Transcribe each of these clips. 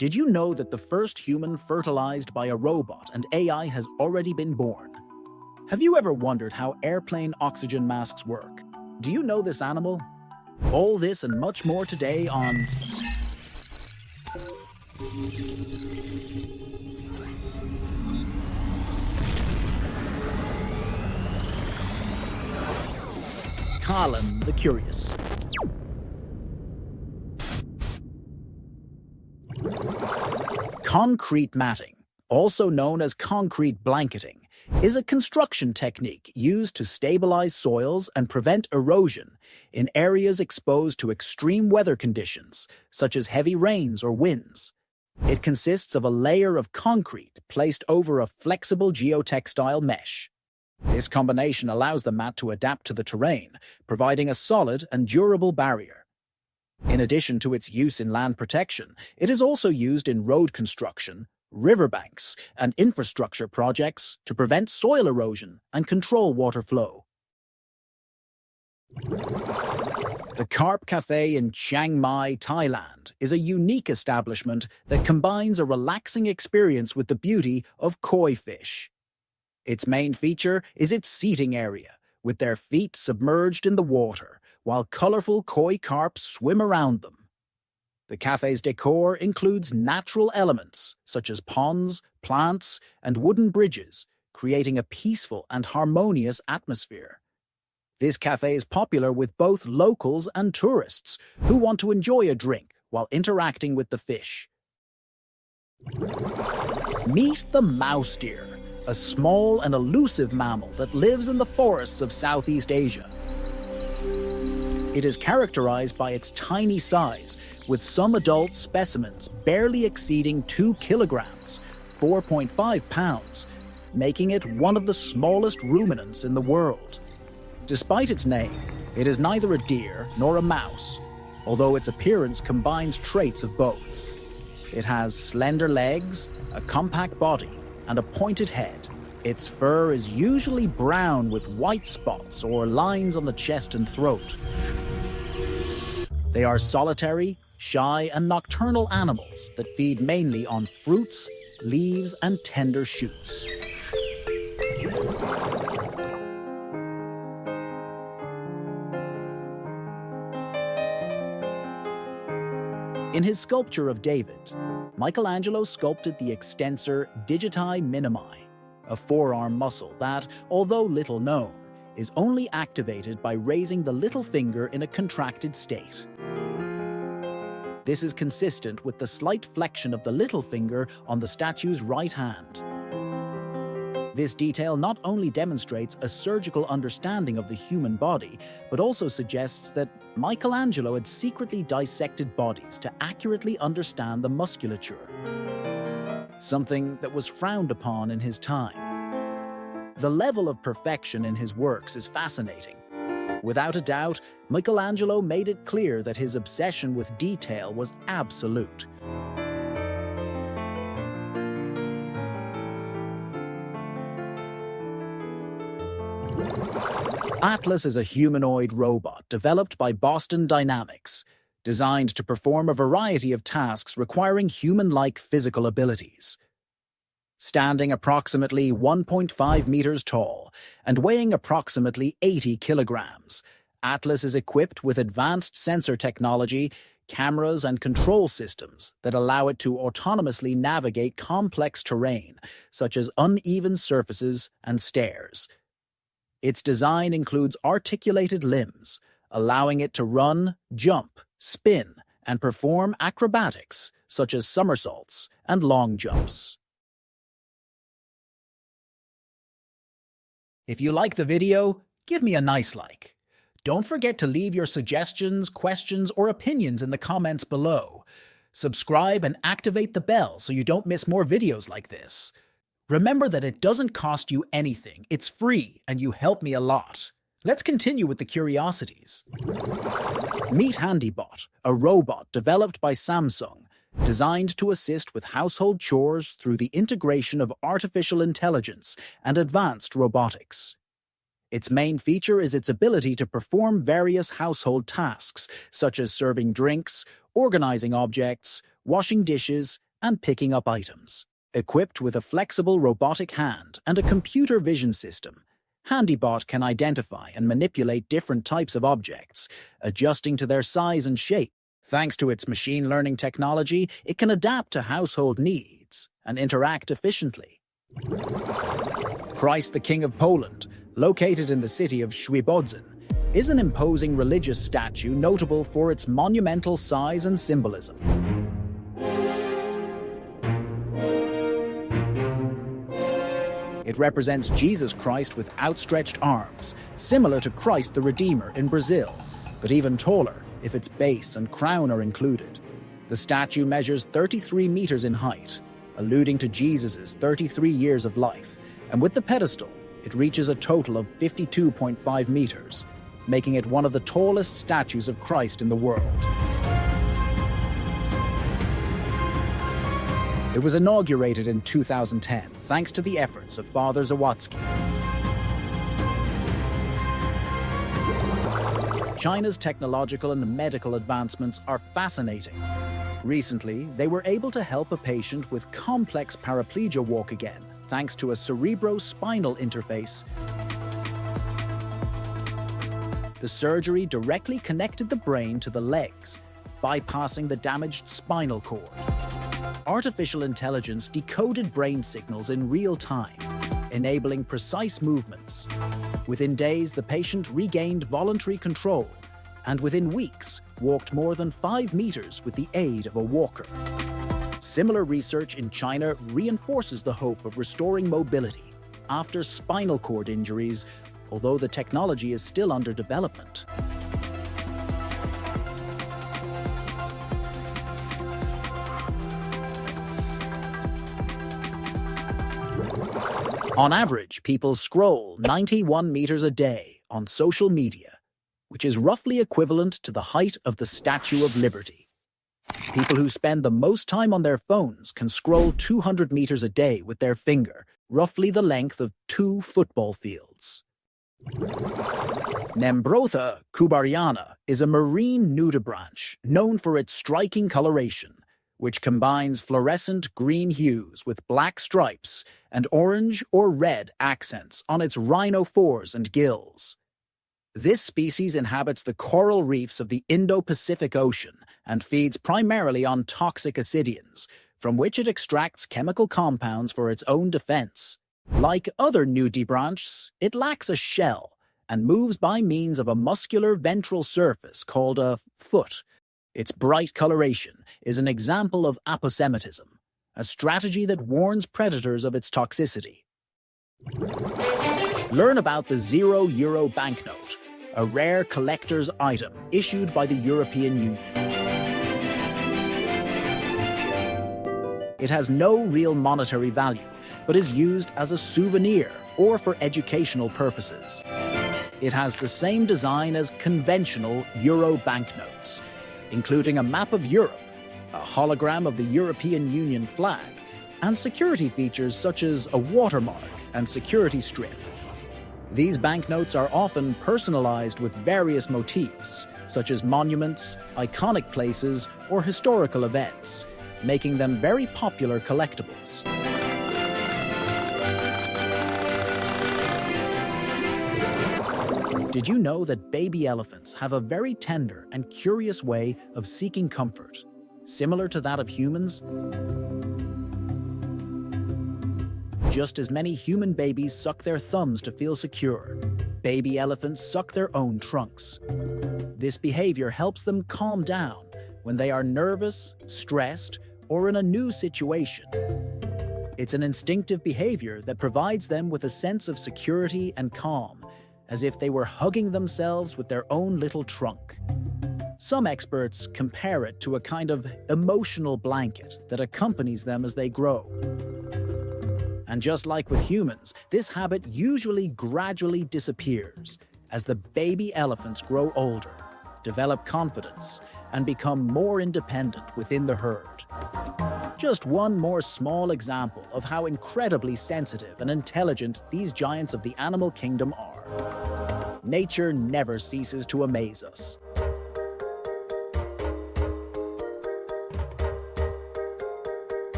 Did you know that the first human fertilized by a robot and AI has already been born? Have you ever wondered how airplane oxygen masks work? Do you know this animal? All this and much more today on Colin the Curious. Concrete matting, also known as concrete blanketing, is a construction technique used to stabilize soils and prevent erosion in areas exposed to extreme weather conditions, such as heavy rains or winds. It consists of a layer of concrete placed over a flexible geotextile mesh. This combination allows the mat to adapt to the terrain, providing a solid and durable barrier. In addition to its use in land protection, it is also used in road construction, riverbanks, and infrastructure projects to prevent soil erosion and control water flow. The Carp Cafe in Chiang Mai, Thailand, is a unique establishment that combines a relaxing experience with the beauty of koi fish. Its main feature is its seating area, with their feet submerged in the water, while colorful koi carps swim around them. The cafe's decor includes natural elements such as ponds, plants, and wooden bridges, creating a peaceful and harmonious atmosphere. This cafe is popular with both locals and tourists who want to enjoy a drink while interacting with the fish. Meet the mouse deer, a small and elusive mammal that lives in the forests of Southeast Asia. It is characterized by its tiny size, with some adult specimens barely exceeding 2 kilograms, 4.5 pounds, making it one of the smallest ruminants in the world. Despite its name, it is neither a deer nor a mouse, although its appearance combines traits of both. It has slender legs, a compact body, and a pointed head. Its fur is usually brown with white spots or lines on the chest and throat. They are solitary, shy, and nocturnal animals that feed mainly on fruits, leaves, and tender shoots. In his sculpture of David, Michelangelo sculpted the extensor digiti minimi, a forearm muscle that, although little known, is only activated by raising the little finger in a contracted state. This is consistent with the slight flexion of the little finger on the statue's right hand. This detail not only demonstrates a surgical understanding of the human body, but also suggests that Michelangelo had secretly dissected bodies to accurately understand the musculature, something that was frowned upon in his time. The level of perfection in his works is fascinating. Without a doubt, Michelangelo made it clear that his obsession with detail was absolute. Atlas is a humanoid robot developed by Boston Dynamics, designed to perform a variety of tasks requiring human-like physical abilities. Standing approximately 1.5 meters tall and weighing approximately 80 kilograms, Atlas is equipped with advanced sensor technology, cameras, and control systems that allow it to autonomously navigate complex terrain, such as uneven surfaces and stairs. Its design includes articulated limbs, allowing it to run, jump, spin, and perform acrobatics, such as somersaults and long jumps. If you like the video, give me a nice like. Don't forget to leave your suggestions, questions, or opinions in the comments below. Subscribe and activate the bell so you don't miss more videos like this. Remember that it doesn't cost you anything, it's free, and you help me a lot. Let's continue with the curiosities. Meet HandyBot, a robot developed by Samsung, designed to assist with household chores through the integration of artificial intelligence and advanced robotics. Its main feature is its ability to perform various household tasks, such as serving drinks, organizing objects, washing dishes, and picking up items. Equipped with a flexible robotic hand and a computer vision system, HandyBot can identify and manipulate different types of objects, adjusting to their size and shape. Thanks to its machine learning technology, it can adapt to household needs and interact efficiently. Christ the King of Poland, located in the city of Świebodzin, is an imposing religious statue notable for its monumental size and symbolism. It represents Jesus Christ with outstretched arms, similar to Christ the Redeemer in Brazil, but even taller if its base and crown are included. The statue measures 33 meters in height, alluding to Jesus' 33 years of life, and with the pedestal, it reaches a total of 52.5 meters, making it one of the tallest statues of Christ in the world. It was inaugurated in 2010 thanks to the efforts of Father Zawadzki. China's technological and medical advancements are fascinating. Recently, they were able to help a patient with complex paraplegia walk again, thanks to a cerebrospinal interface. The surgery directly connected the brain to the legs, bypassing the damaged spinal cord. Artificial intelligence decoded brain signals in real time, enabling precise movements. Within days, the patient regained voluntary control, and within weeks, walked more than 5 meters with the aid of a walker. Similar research in China reinforces the hope of restoring mobility after spinal cord injuries, although the technology is still under development. On average, people scroll 91 meters a day on social media, which is roughly equivalent to the height of the Statue of Liberty. People who spend the most time on their phones can scroll 200 meters a day with their finger, roughly the length of 2 football fields. Nembrotha kubariana is a marine nudibranch known for its striking coloration, which combines fluorescent green hues with black stripes and orange or red accents on its rhinophores and gills. This species inhabits the coral reefs of the Indo-Pacific Ocean and feeds primarily on toxic ascidians, from which it extracts chemical compounds for its own defense. Like other nudibranchs, it lacks a shell and moves by means of a muscular ventral surface called a foot. Its bright coloration is an example of aposematism, a strategy that warns predators of its toxicity. Learn about the €0 banknote, a rare collector's item issued by the European Union. It has no real monetary value, but is used as a souvenir or for educational purposes. It has the same design as conventional euro banknotes, including a map of Europe, a hologram of the European Union flag, and security features such as a watermark and security strip. These banknotes are often personalized with various motifs, such as monuments, iconic places, or historical events, making them very popular collectibles. Did you know that baby elephants have a very tender and curious way of seeking comfort, similar to that of humans? Just as many human babies suck their thumbs to feel secure, baby elephants suck their own trunks. This behavior helps them calm down when they are nervous, stressed, or in a new situation. It's an instinctive behavior that provides them with a sense of security and calm, as if they were hugging themselves with their own little trunk. Some experts compare it to a kind of emotional blanket that accompanies them as they grow. And just like with humans, this habit usually gradually disappears as the baby elephants grow older, develop confidence, and become more independent within the herd. Just one more small example of how incredibly sensitive and intelligent these giants of the animal kingdom are. Nature never ceases to amaze us.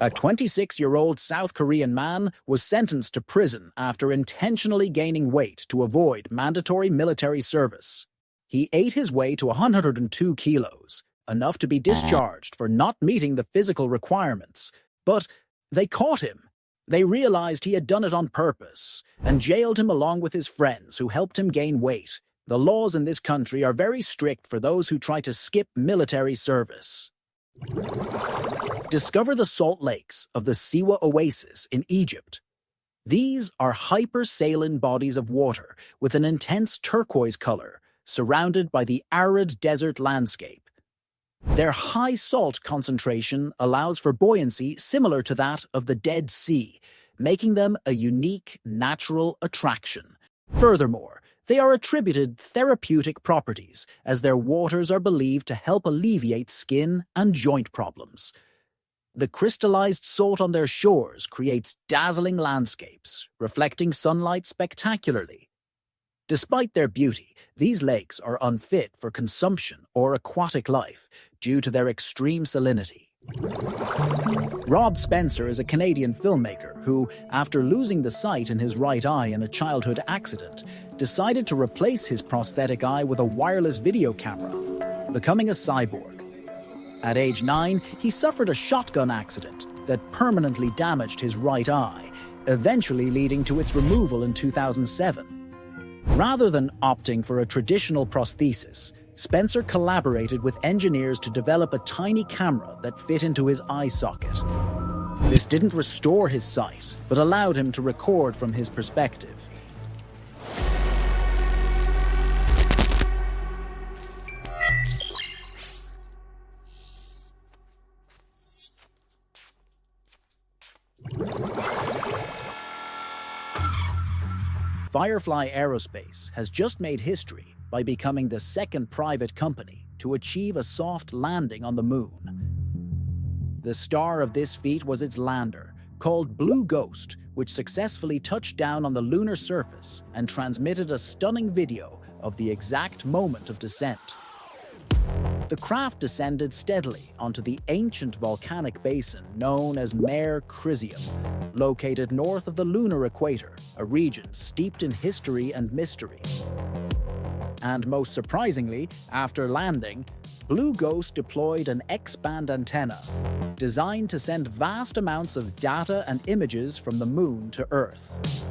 A 26-year-old South Korean man was sentenced to prison after intentionally gaining weight to avoid mandatory military service. He ate his way to 102 kilos, enough to be discharged for not meeting the physical requirements. But they caught him. They realized he had done it on purpose and jailed him along with his friends who helped him gain weight. The laws in this country are very strict for those who try to skip military service. Discover the salt lakes of the Siwa Oasis in Egypt. These are hypersaline bodies of water with an intense turquoise color, surrounded by the arid desert landscape. Their high salt concentration allows for buoyancy similar to that of the Dead Sea, making them a unique natural attraction. Furthermore, they are attributed therapeutic properties, as their waters are believed to help alleviate skin and joint problems. The crystallized salt on their shores creates dazzling landscapes, reflecting sunlight spectacularly. Despite their beauty, these lakes are unfit for consumption or aquatic life due to their extreme salinity. Rob Spencer is a Canadian filmmaker who, after losing the sight in his right eye in a childhood accident, decided to replace his prosthetic eye with a wireless video camera, becoming a cyborg. At age 9, he suffered a shotgun accident that permanently damaged his right eye, eventually leading to its removal in 2007. Rather than opting for a traditional prosthesis, Spencer collaborated with engineers to develop a tiny camera that fit into his eye socket. This didn't restore his sight, but allowed him to record from his perspective. Firefly Aerospace has just made history by becoming the second private company to achieve a soft landing on the moon. The star of this feat was its lander, called Blue Ghost, which successfully touched down on the lunar surface and transmitted a stunning video of the exact moment of descent. The craft descended steadily onto the ancient volcanic basin known as Mare Crisium, located north of the lunar equator, a region steeped in history and mystery. And most surprisingly, after landing, Blue Ghost deployed an X-band antenna designed to send vast amounts of data and images from the moon to Earth.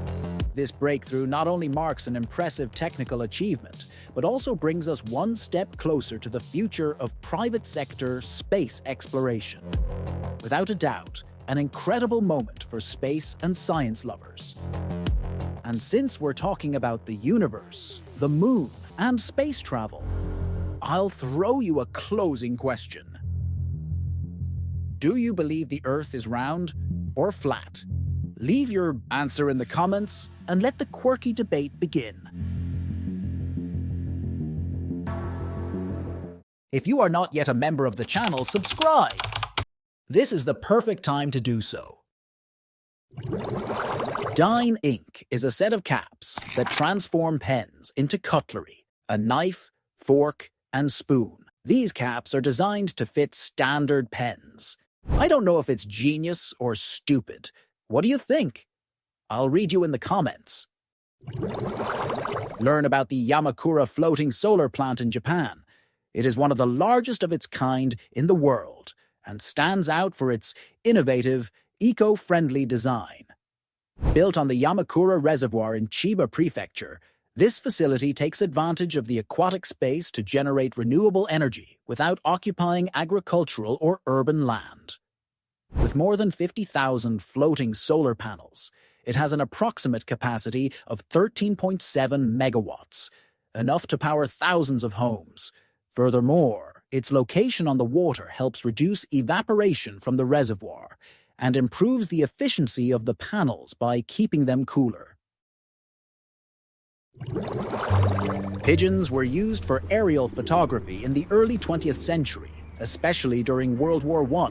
This breakthrough not only marks an impressive technical achievement, but also brings us one step closer to the future of private sector space exploration. Without a doubt, an incredible moment for space and science lovers. And since we're talking about the universe, the moon, and space travel, I'll throw you a closing question. Do you believe the Earth is round or flat? Leave your answer in the comments and let the quirky debate begin. If you are not yet a member of the channel, subscribe. This is the perfect time to do so. DIDN Ink is a set of caps that transform pens into cutlery, a knife, fork, and spoon. These caps are designed to fit standard pens. I don't know if it's genius or stupid. What do you think? I'll read you in the comments. Learn about the Yamakura floating solar plant in Japan. It is one of the largest of its kind in the world and stands out for its innovative, eco-friendly design. Built on the Yamakura Reservoir in Chiba Prefecture, this facility takes advantage of the aquatic space to generate renewable energy without occupying agricultural or urban land. With more than 50,000 floating solar panels, it has an approximate capacity of 13.7 megawatts, enough to power thousands of homes. Furthermore, its location on the water helps reduce evaporation from the reservoir and improves the efficiency of the panels by keeping them cooler. Pigeons were used for aerial photography in the early 20th century, especially during World War I.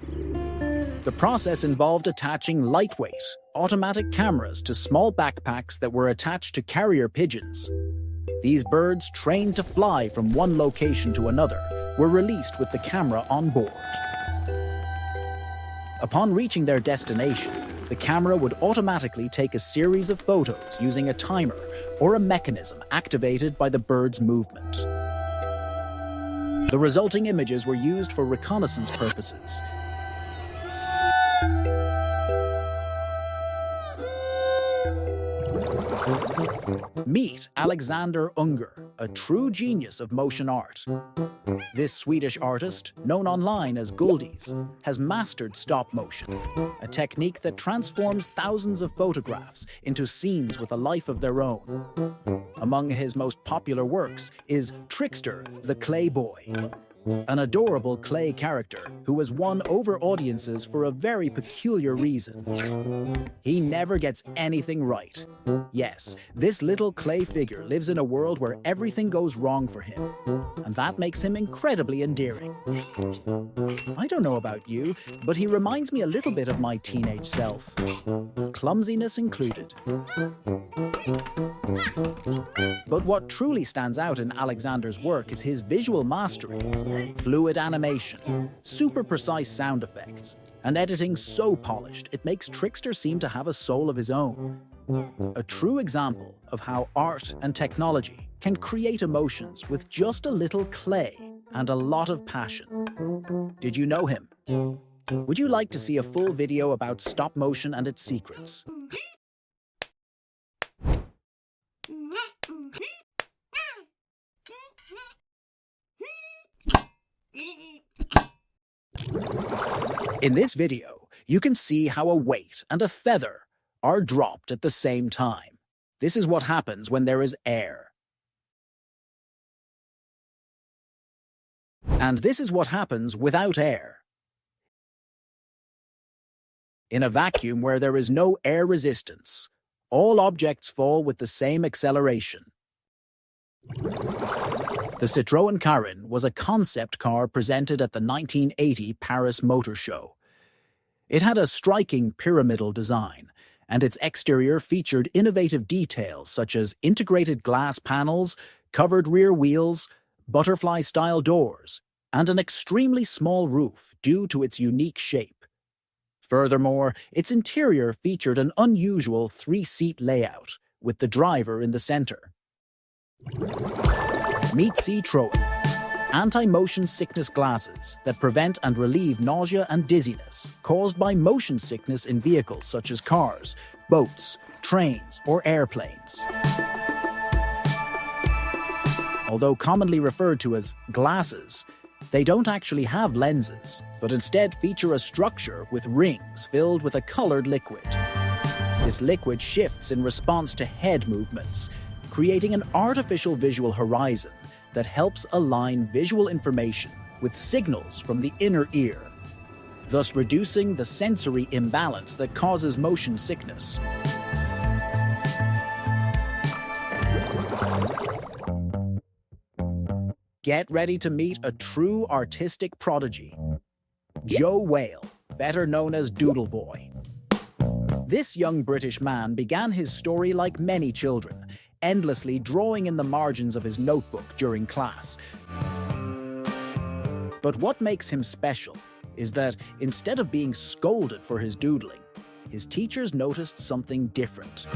The process involved attaching lightweight, automatic cameras to small backpacks that were attached to carrier pigeons. These birds, trained to fly from one location to another, were released with the camera on board. Upon reaching their destination, the camera would automatically take a series of photos using a timer or a mechanism activated by the bird's movement. The resulting images were used for reconnaissance purposes. Meet Alexander Unger, a true genius of motion art. This Swedish artist, known online as Guldies, has mastered stop motion, a technique that transforms thousands of photographs into scenes with a life of their own. Among his most popular works is Trickster, the Clay Boy, an adorable clay character who has won over audiences for a very peculiar reason. He never gets anything right. Yes, this little clay figure lives in a world where everything goes wrong for him, and that makes him incredibly endearing. I don't know about you, but he reminds me a little bit of my teenage self. Clumsiness included. But what truly stands out in Alexander's work is his visual mastery. Fluid animation, super precise sound effects, and editing so polished it makes Trickster seem to have a soul of his own. A true example of how art and technology can create emotions with just a little clay and a lot of passion. Did you know him? Would you like to see a full video about stop motion and its secrets? In this video, you can see how a weight and a feather are dropped at the same time. This is what happens when there is air. And this is what happens without air. In a vacuum where there is no air resistance, all objects fall with the same acceleration. The Citroën Carène was a concept car presented at the 1980 Paris Motor Show. It had a striking pyramidal design, and its exterior featured innovative details such as integrated glass panels, covered rear wheels, butterfly-style doors, and an extremely small roof due to its unique shape. Furthermore, its interior featured an unusual three-seat layout, with the driver in the center. Meet Citroën, anti-motion sickness glasses that prevent and relieve nausea and dizziness caused by motion sickness in vehicles such as cars, boats, trains, or airplanes. Although commonly referred to as glasses, they don't actually have lenses, but instead feature a structure with rings filled with a colored liquid. This liquid shifts in response to head movements, creating an artificial visual horizon that helps align visual information with signals from the inner ear, thus reducing the sensory imbalance that causes motion sickness. Get ready to meet a true artistic prodigy, Joe Whale, better known as Doodle Boy. This young British man began his story like many children, endlessly drawing in the margins of his notebook during class. But what makes him special is that instead of being scolded for his doodling, his teachers noticed something different.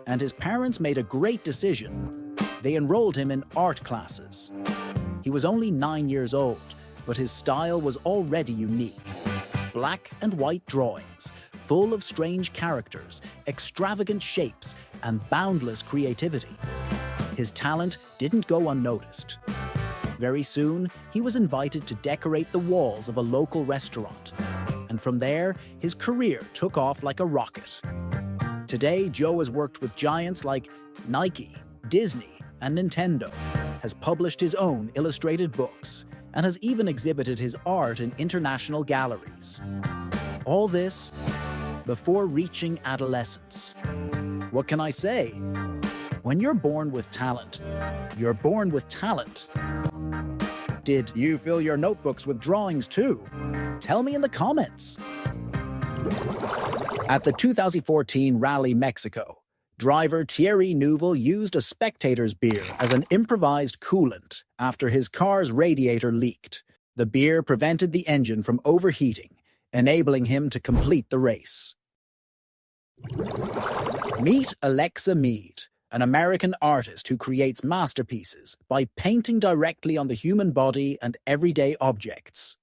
And his parents made a great decision. They enrolled him in art classes. He was only 9 years old, but his style was already unique. Black and white drawings, full of strange characters, extravagant shapes, and boundless creativity. His talent didn't go unnoticed. Very soon, he was invited to decorate the walls of a local restaurant. And from there, his career took off like a rocket. Today, Joe has worked with giants like Nike, Disney, and Nintendo, has published his own illustrated books, and has even exhibited his art in international galleries. All this before reaching adolescence. What can I say? When you're born with talent, you're born with talent. Did you fill your notebooks with drawings too? Tell me in the comments. At the 2014 Rally Mexico, driver Thierry Neuville used a spectator's beer as an improvised coolant after his car's radiator leaked. The beer prevented the engine from overheating, enabling him to complete the race. Meet Alexa Mead, an American artist who creates masterpieces by painting directly on the human body and everyday objects.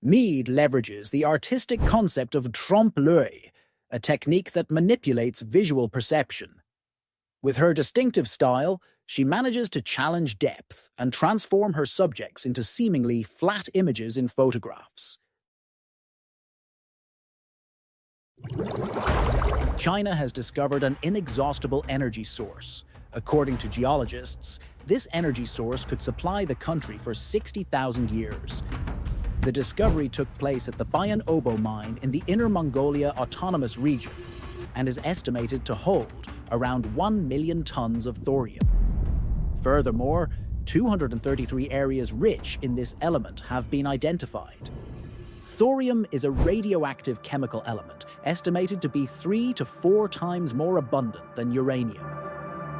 Mead leverages the artistic concept of trompe-l'œil, a technique that manipulates visual perception. With her distinctive style, she manages to challenge depth and transform her subjects into seemingly flat images in photographs. China has discovered an inexhaustible energy source. According to geologists, this energy source could supply the country for 60,000 years. The discovery took place at the Bayan Obo mine in the Inner Mongolia Autonomous Region and is estimated to hold around 1 million tons of thorium. Furthermore, 233 areas rich in this element have been identified. Thorium is a radioactive chemical element estimated to be 3 to 4 times more abundant than uranium.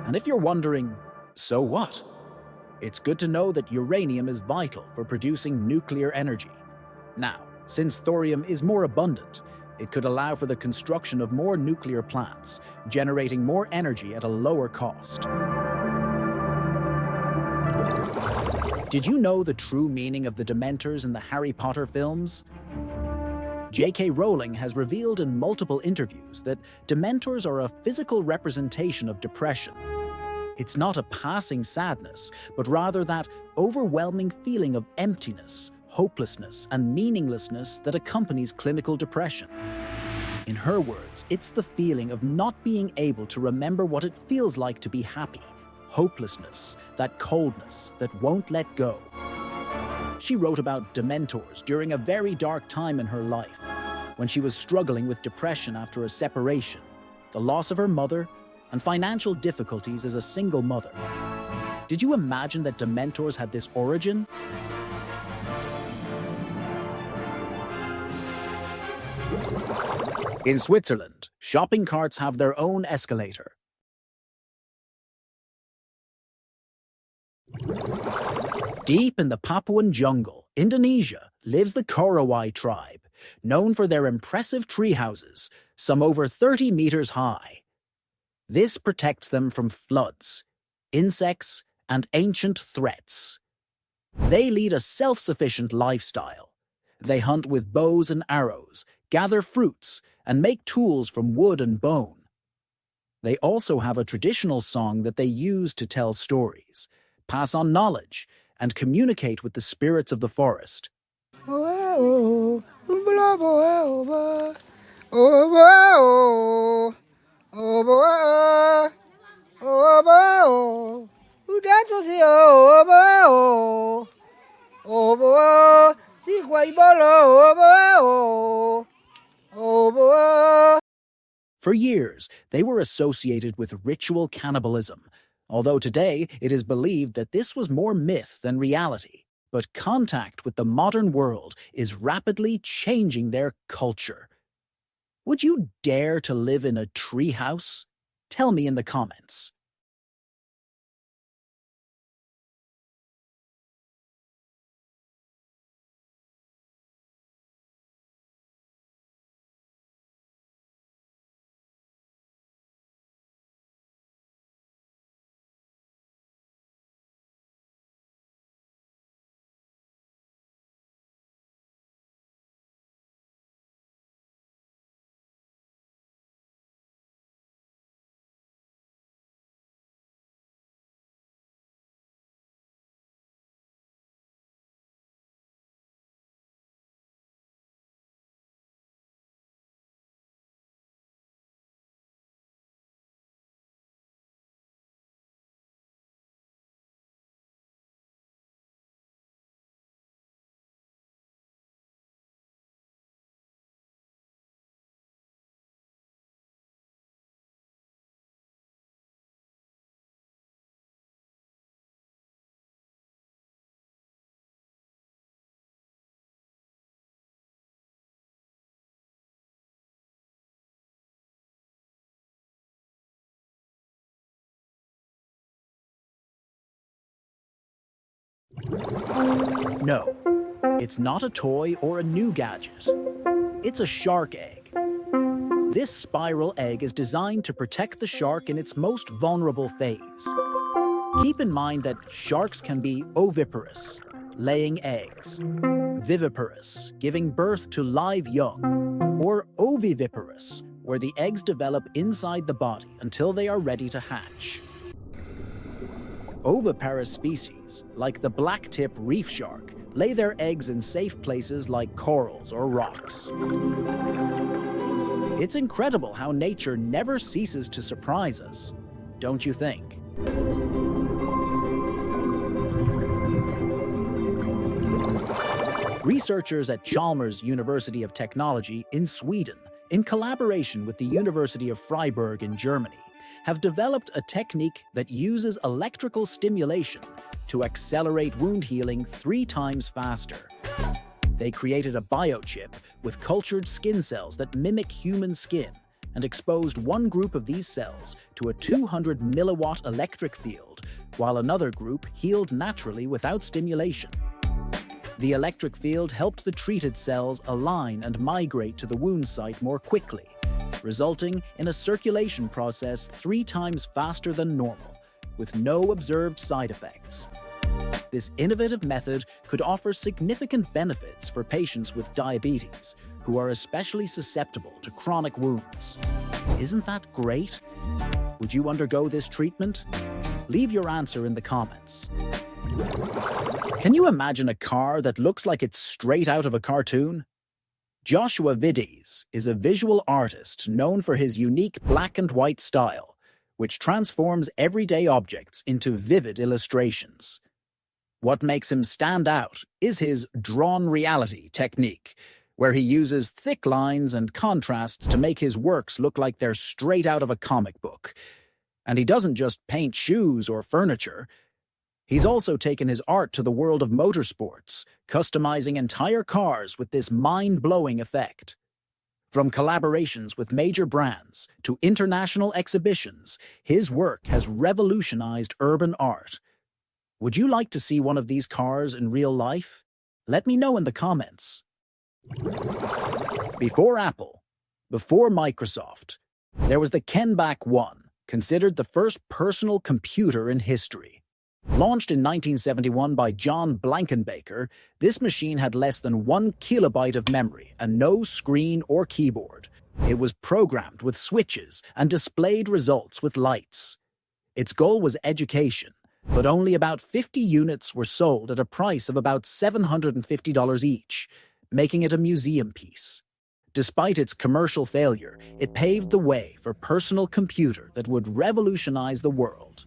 And if you're wondering, so what? It's good to know that uranium is vital for producing nuclear energy. Now, since thorium is more abundant, it could allow for the construction of more nuclear plants, generating more energy at a lower cost. Did you know the true meaning of the Dementors in the Harry Potter films? J.K. Rowling has revealed in multiple interviews that Dementors are a physical representation of depression. It's not a passing sadness, but rather that overwhelming feeling of emptiness, hopelessness, and meaninglessness that accompanies clinical depression. In her words, it's the feeling of not being able to remember what it feels like to be happy, hopelessness, that coldness that won't let go. She wrote about Dementors during a very dark time in her life, when she was struggling with depression after a separation, the loss of her mother, and financial difficulties as a single mother. Did you imagine that Dementors had this origin? In Switzerland, shopping carts have their own escalator. Deep in the Papuan jungle, Indonesia, lives the Korowai tribe, known for their impressive tree houses, some over 30 meters high. This protects them from floods, insects, and ancient threats. They lead a self-sufficient lifestyle. They hunt with bows and arrows, gather fruits, and make tools from wood and bone. They also have a traditional song that they use to tell stories, pass on knowledge, and communicate with the spirits of the forest. For years, they were associated with ritual cannibalism, although today it is believed that this was more myth than reality. But contact with the modern world is rapidly changing their culture. Would you dare to live in a treehouse? Tell me in the comments. No, it's not a toy or a new gadget. It's a shark egg. This spiral egg is designed to protect the shark in its most vulnerable phase. Keep in mind that sharks can be oviparous, laying eggs, viviparous, giving birth to live young, or oviviparous, where the eggs develop inside the body until they are ready to hatch. Oviparous species, like the blacktip reef shark, lay their eggs in safe places like corals or rocks. It's incredible how nature never ceases to surprise us, don't you think? Researchers at Chalmers University of Technology in Sweden, in collaboration with the University of Freiburg in Germany, have developed a technique that uses electrical stimulation to accelerate wound healing 3 times faster. They created a biochip with cultured skin cells that mimic human skin and exposed one group of these cells to a 200 milliwatt electric field, while another group healed naturally without stimulation. The electric field helped the treated cells align and migrate to the wound site more quickly, resulting in a circulation process 3 times faster than normal, with no observed side effects. This innovative method could offer significant benefits for patients with diabetes, who are especially susceptible to chronic wounds. Isn't that great? Would you undergo this treatment? Leave your answer in the comments. Can you imagine a car that looks like it's straight out of a cartoon? Joshua Vides is a visual artist known for his unique black and white style, which transforms everyday objects into vivid illustrations. What makes him stand out is his drawn reality technique, where he uses thick lines and contrasts to make his works look like they're straight out of a comic book. And he doesn't just paint shoes or furniture. He's also taken his art to the world of motorsports, customizing entire cars with this mind-blowing effect. From collaborations with major brands to international exhibitions, his work has revolutionized urban art. Would you like to see one of these cars in real life? Let me know in the comments. Before Apple, before Microsoft, there was the Kenback One, considered the first personal computer in history. Launched in 1971 by John Blankenbaker, this machine had less than 1 kilobyte of memory and no screen or keyboard. It was programmed with switches and displayed results with lights. Its goal was education, but only about 50 units were sold at a price of about $750 each, making it a museum piece. Despite its commercial failure, it paved the way for a personal computer that would revolutionize the world.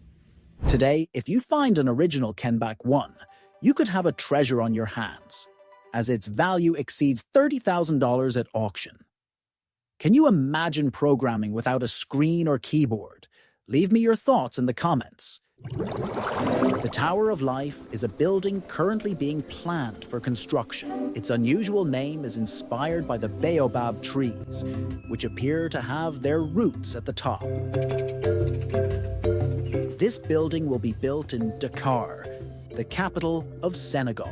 Today, if you find an original Kenback One, you could have a treasure on your hands, as its value exceeds $30,000 at auction. Can you imagine programming without a screen or keyboard? Leave me your thoughts in the comments. The Tower of Life is a building currently being planned for construction. Its unusual name is inspired by the baobab trees, which appear to have their roots at the top. This building will be built in Dakar, the capital of Senegal.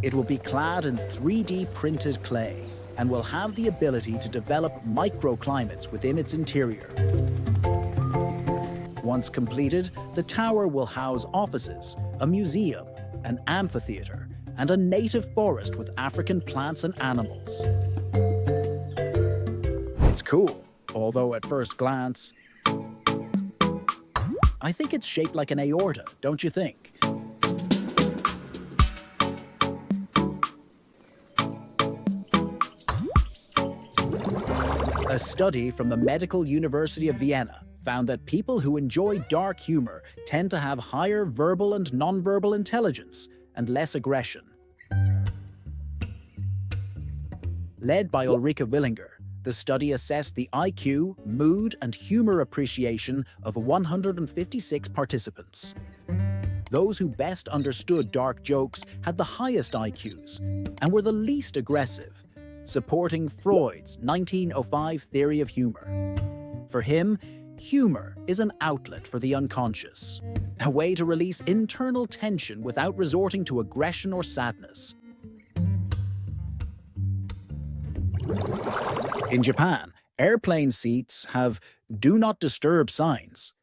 It will be clad in 3D printed clay and will have the ability to develop microclimates within its interior. Once completed, the tower will house offices, a museum, an amphitheater, and a native forest with African plants and animals. It's cool, although at first glance, I think it's shaped like an aorta, don't you think? A study from the Medical University of Vienna found that people who enjoy dark humor tend to have higher verbal and nonverbal intelligence and less aggression. Led by Ulrike Willinger, the study assessed the IQ, mood, and humor appreciation of 156 participants. Those who best understood dark jokes had the highest IQs and were the least aggressive, supporting Freud's 1905 theory of humor. For him, humor is an outlet for the unconscious, a way to release internal tension without resorting to aggression or sadness. In Japan, airplane seats have "do not disturb" signs.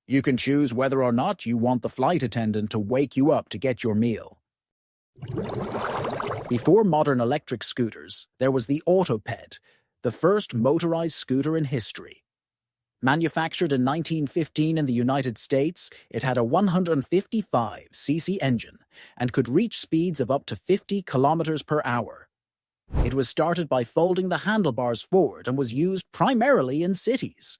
You can choose whether or not you want the flight attendant to wake you up to get your meal. Before modern electric scooters, there was the Autoped, the first motorized scooter in history. Manufactured in 1915 in the United States, it had a 155cc engine and could reach speeds of up to 50 kilometers per hour. It was started by folding the handlebars forward and was used primarily in cities.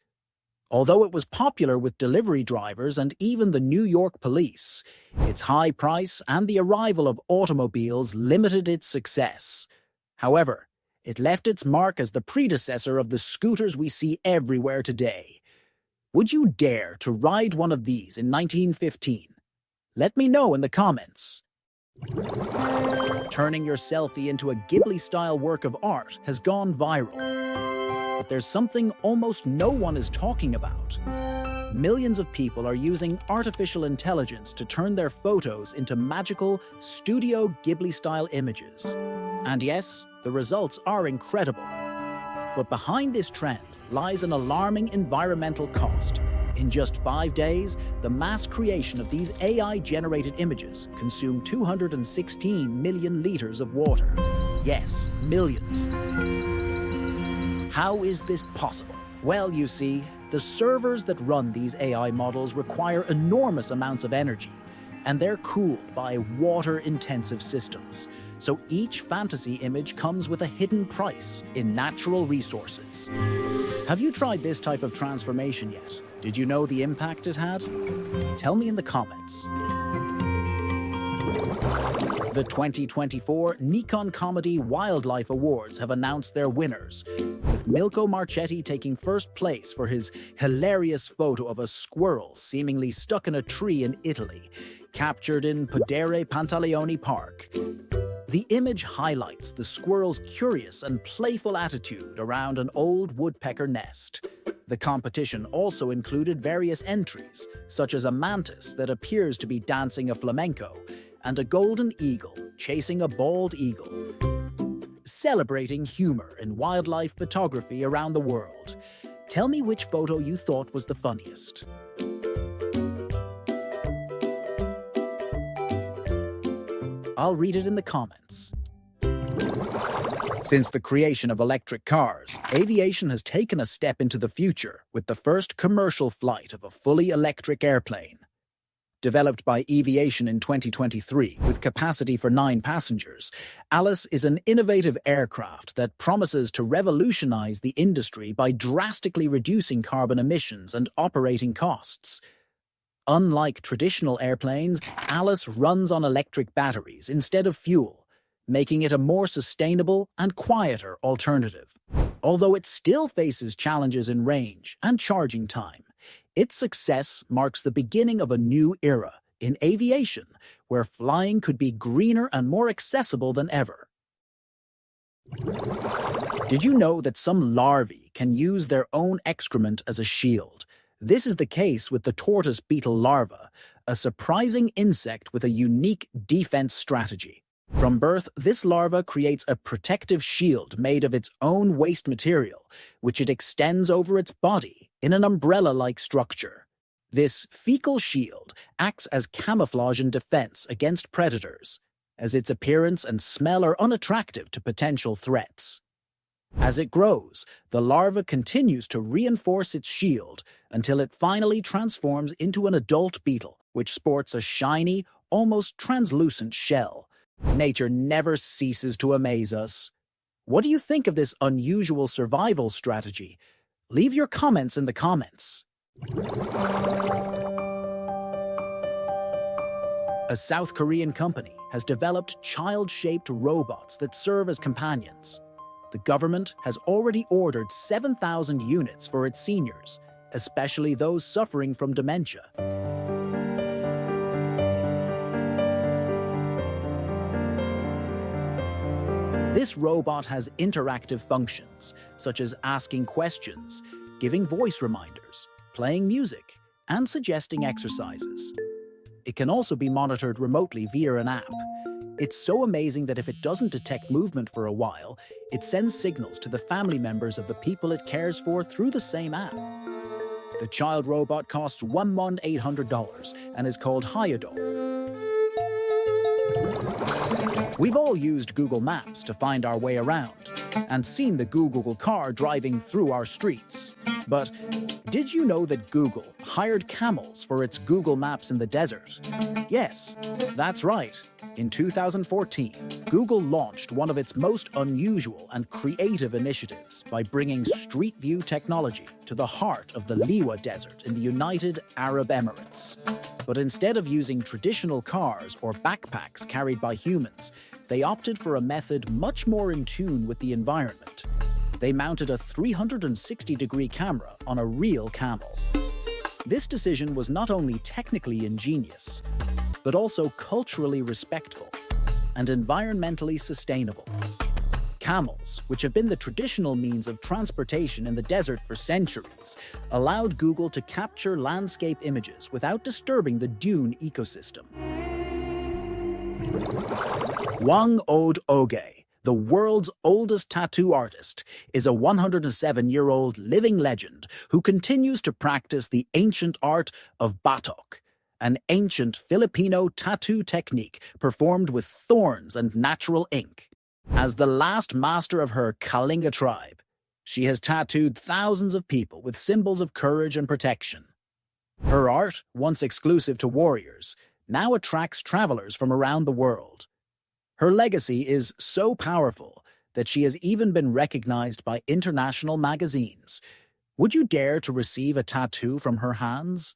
Although it was popular with delivery drivers and even the New York police, its high price and the arrival of automobiles limited its success. However, it left its mark as the predecessor of the scooters we see everywhere today. Would you dare to ride one of these in 1915? Let me know in the comments. Turning your selfie into a Ghibli-style work of art has gone viral. But there's something almost no one is talking about. Millions of people are using artificial intelligence to turn their photos into magical Studio Ghibli-style images. And yes, the results are incredible. But behind this trend lies an alarming environmental cost. In just 5 days, the mass creation of these AI-generated images consumed 216 million liters of water. Yes, millions. How is this possible? Well, you see, the servers that run these AI models require enormous amounts of energy, and they're cooled by water-intensive systems. So each fantasy image comes with a hidden price in natural resources. Have you tried this type of transformation yet? Did you know the impact it had? Tell me in the comments. The 2024 Nikon Comedy Wildlife Awards have announced their winners, with Milko Marchetti taking first place for his hilarious photo of a squirrel seemingly stuck in a tree in Italy, captured in Podere Pantaleoni Park. The image highlights the squirrel's curious and playful attitude around an old woodpecker nest. The competition also included various entries, such as a mantis that appears to be dancing a flamenco, and a golden eagle chasing a bald eagle. Celebrating humor in wildlife photography around the world. Tell me which photo you thought was the funniest. I'll read it in the comments. Since the creation of electric cars, aviation has taken a step into the future with the first commercial flight of a fully electric airplane. Developed by Eviation in 2023 with capacity for 9 passengers, Alice is an innovative aircraft that promises to revolutionize the industry by drastically reducing carbon emissions and operating costs. Unlike traditional airplanes, Alice runs on electric batteries instead of fuel, making it a more sustainable and quieter alternative. Although it still faces challenges in range and charging time, its success marks the beginning of a new era in aviation, where flying could be greener and more accessible than ever. Did you know that some larvae can use their own excrement as a shield? This is the case with the tortoise beetle larva, a surprising insect with a unique defense strategy. From birth, this larva creates a protective shield made of its own waste material, which it extends over its body in an umbrella-like structure. This fecal shield acts as camouflage and defense against predators, as its appearance and smell are unattractive to potential threats. As it grows, the larva continues to reinforce its shield until it finally transforms into an adult beetle, which sports a shiny, almost translucent shell. Nature never ceases to amaze us. What do you think of this unusual survival strategy? Leave your comments in the comments. A South Korean company has developed child-shaped robots that serve as companions. The government has already ordered 7,000 units for its seniors, especially those suffering from dementia. This robot has interactive functions, such as asking questions, giving voice reminders, playing music, and suggesting exercises. It can also be monitored remotely via an app. It's so amazing that if it doesn't detect movement for a while, it sends signals to the family members of the people it cares for through the same app. The child robot costs $1,800 and is called Hyodol. We've all used Google Maps to find our way around and seen the Google car driving through our streets. But did you know that Google hired camels for its Google Maps in the desert? Yes, that's right. In 2014, Google launched one of its most unusual and creative initiatives by bringing Street View technology to the heart of the Liwa Desert in the United Arab Emirates. But instead of using traditional cars or backpacks carried by humans, they opted for a method much more in tune with the environment. They mounted a 360-degree camera on a real camel. This decision was not only technically ingenious, but also culturally respectful and environmentally sustainable. Camels, which have been the traditional means of transportation in the desert for centuries, allowed Google to capture landscape images without disturbing the dune ecosystem. Wang Od Oge, the world's oldest tattoo artist, is a 107-year-old living legend who continues to practice the ancient art of batok, an ancient Filipino tattoo technique performed with thorns and natural ink. As the last master of her Kalinga tribe, she has tattooed thousands of people with symbols of courage and protection. Her art, once exclusive to warriors, now attracts travelers from around the world. Her legacy is so powerful that she has even been recognized by international magazines. Would you dare to receive a tattoo from her hands?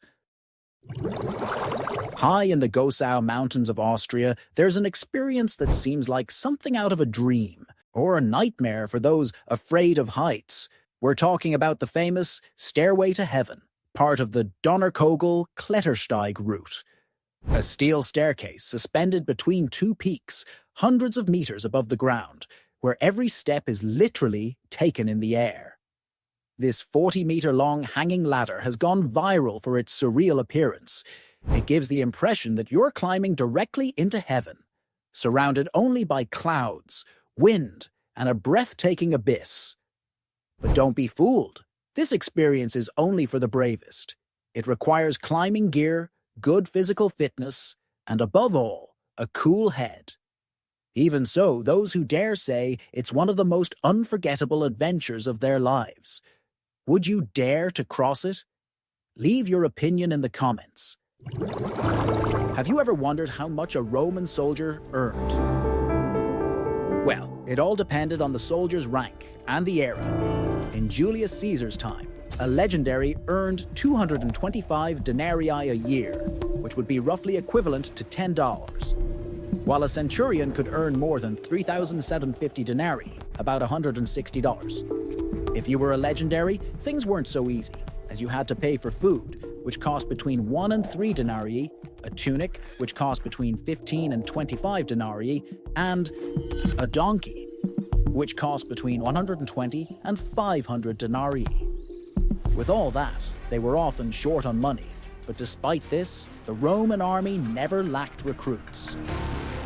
High in the Gosau Mountains of Austria, there's an experience that seems like something out of a dream, or a nightmare for those afraid of heights. We're talking about the famous Stairway to Heaven, part of the Donnerkogel Klettersteig route. A steel staircase suspended between two peaks, hundreds of meters above the ground, where every step is literally taken in the air. This 40-meter-long hanging ladder has gone viral for its surreal appearance. It gives the impression that you're climbing directly into heaven, surrounded only by clouds, wind, and a breathtaking abyss. But don't be fooled. This experience is only for the bravest. It requires climbing gear, good physical fitness, and above all, a cool head. Even so, those who dare say it's one of the most unforgettable adventures of their lives. Would you dare to cross it? Leave your opinion in the comments. Have you ever wondered how much a Roman soldier earned? Well, it all depended on the soldier's rank and the era. In Julius Caesar's time, a legendary earned 225 denarii a year, which would be roughly equivalent to $10, while a centurion could earn more than 3,750 denarii, about $160. If you were a legendary, things weren't so easy, as you had to pay for food, which cost between 1 and 3 denarii, a tunic, which cost between 15 and 25 denarii, and a donkey, which cost between 120 and 500 denarii. With all that, they were often short on money, but despite this, the Roman army never lacked recruits.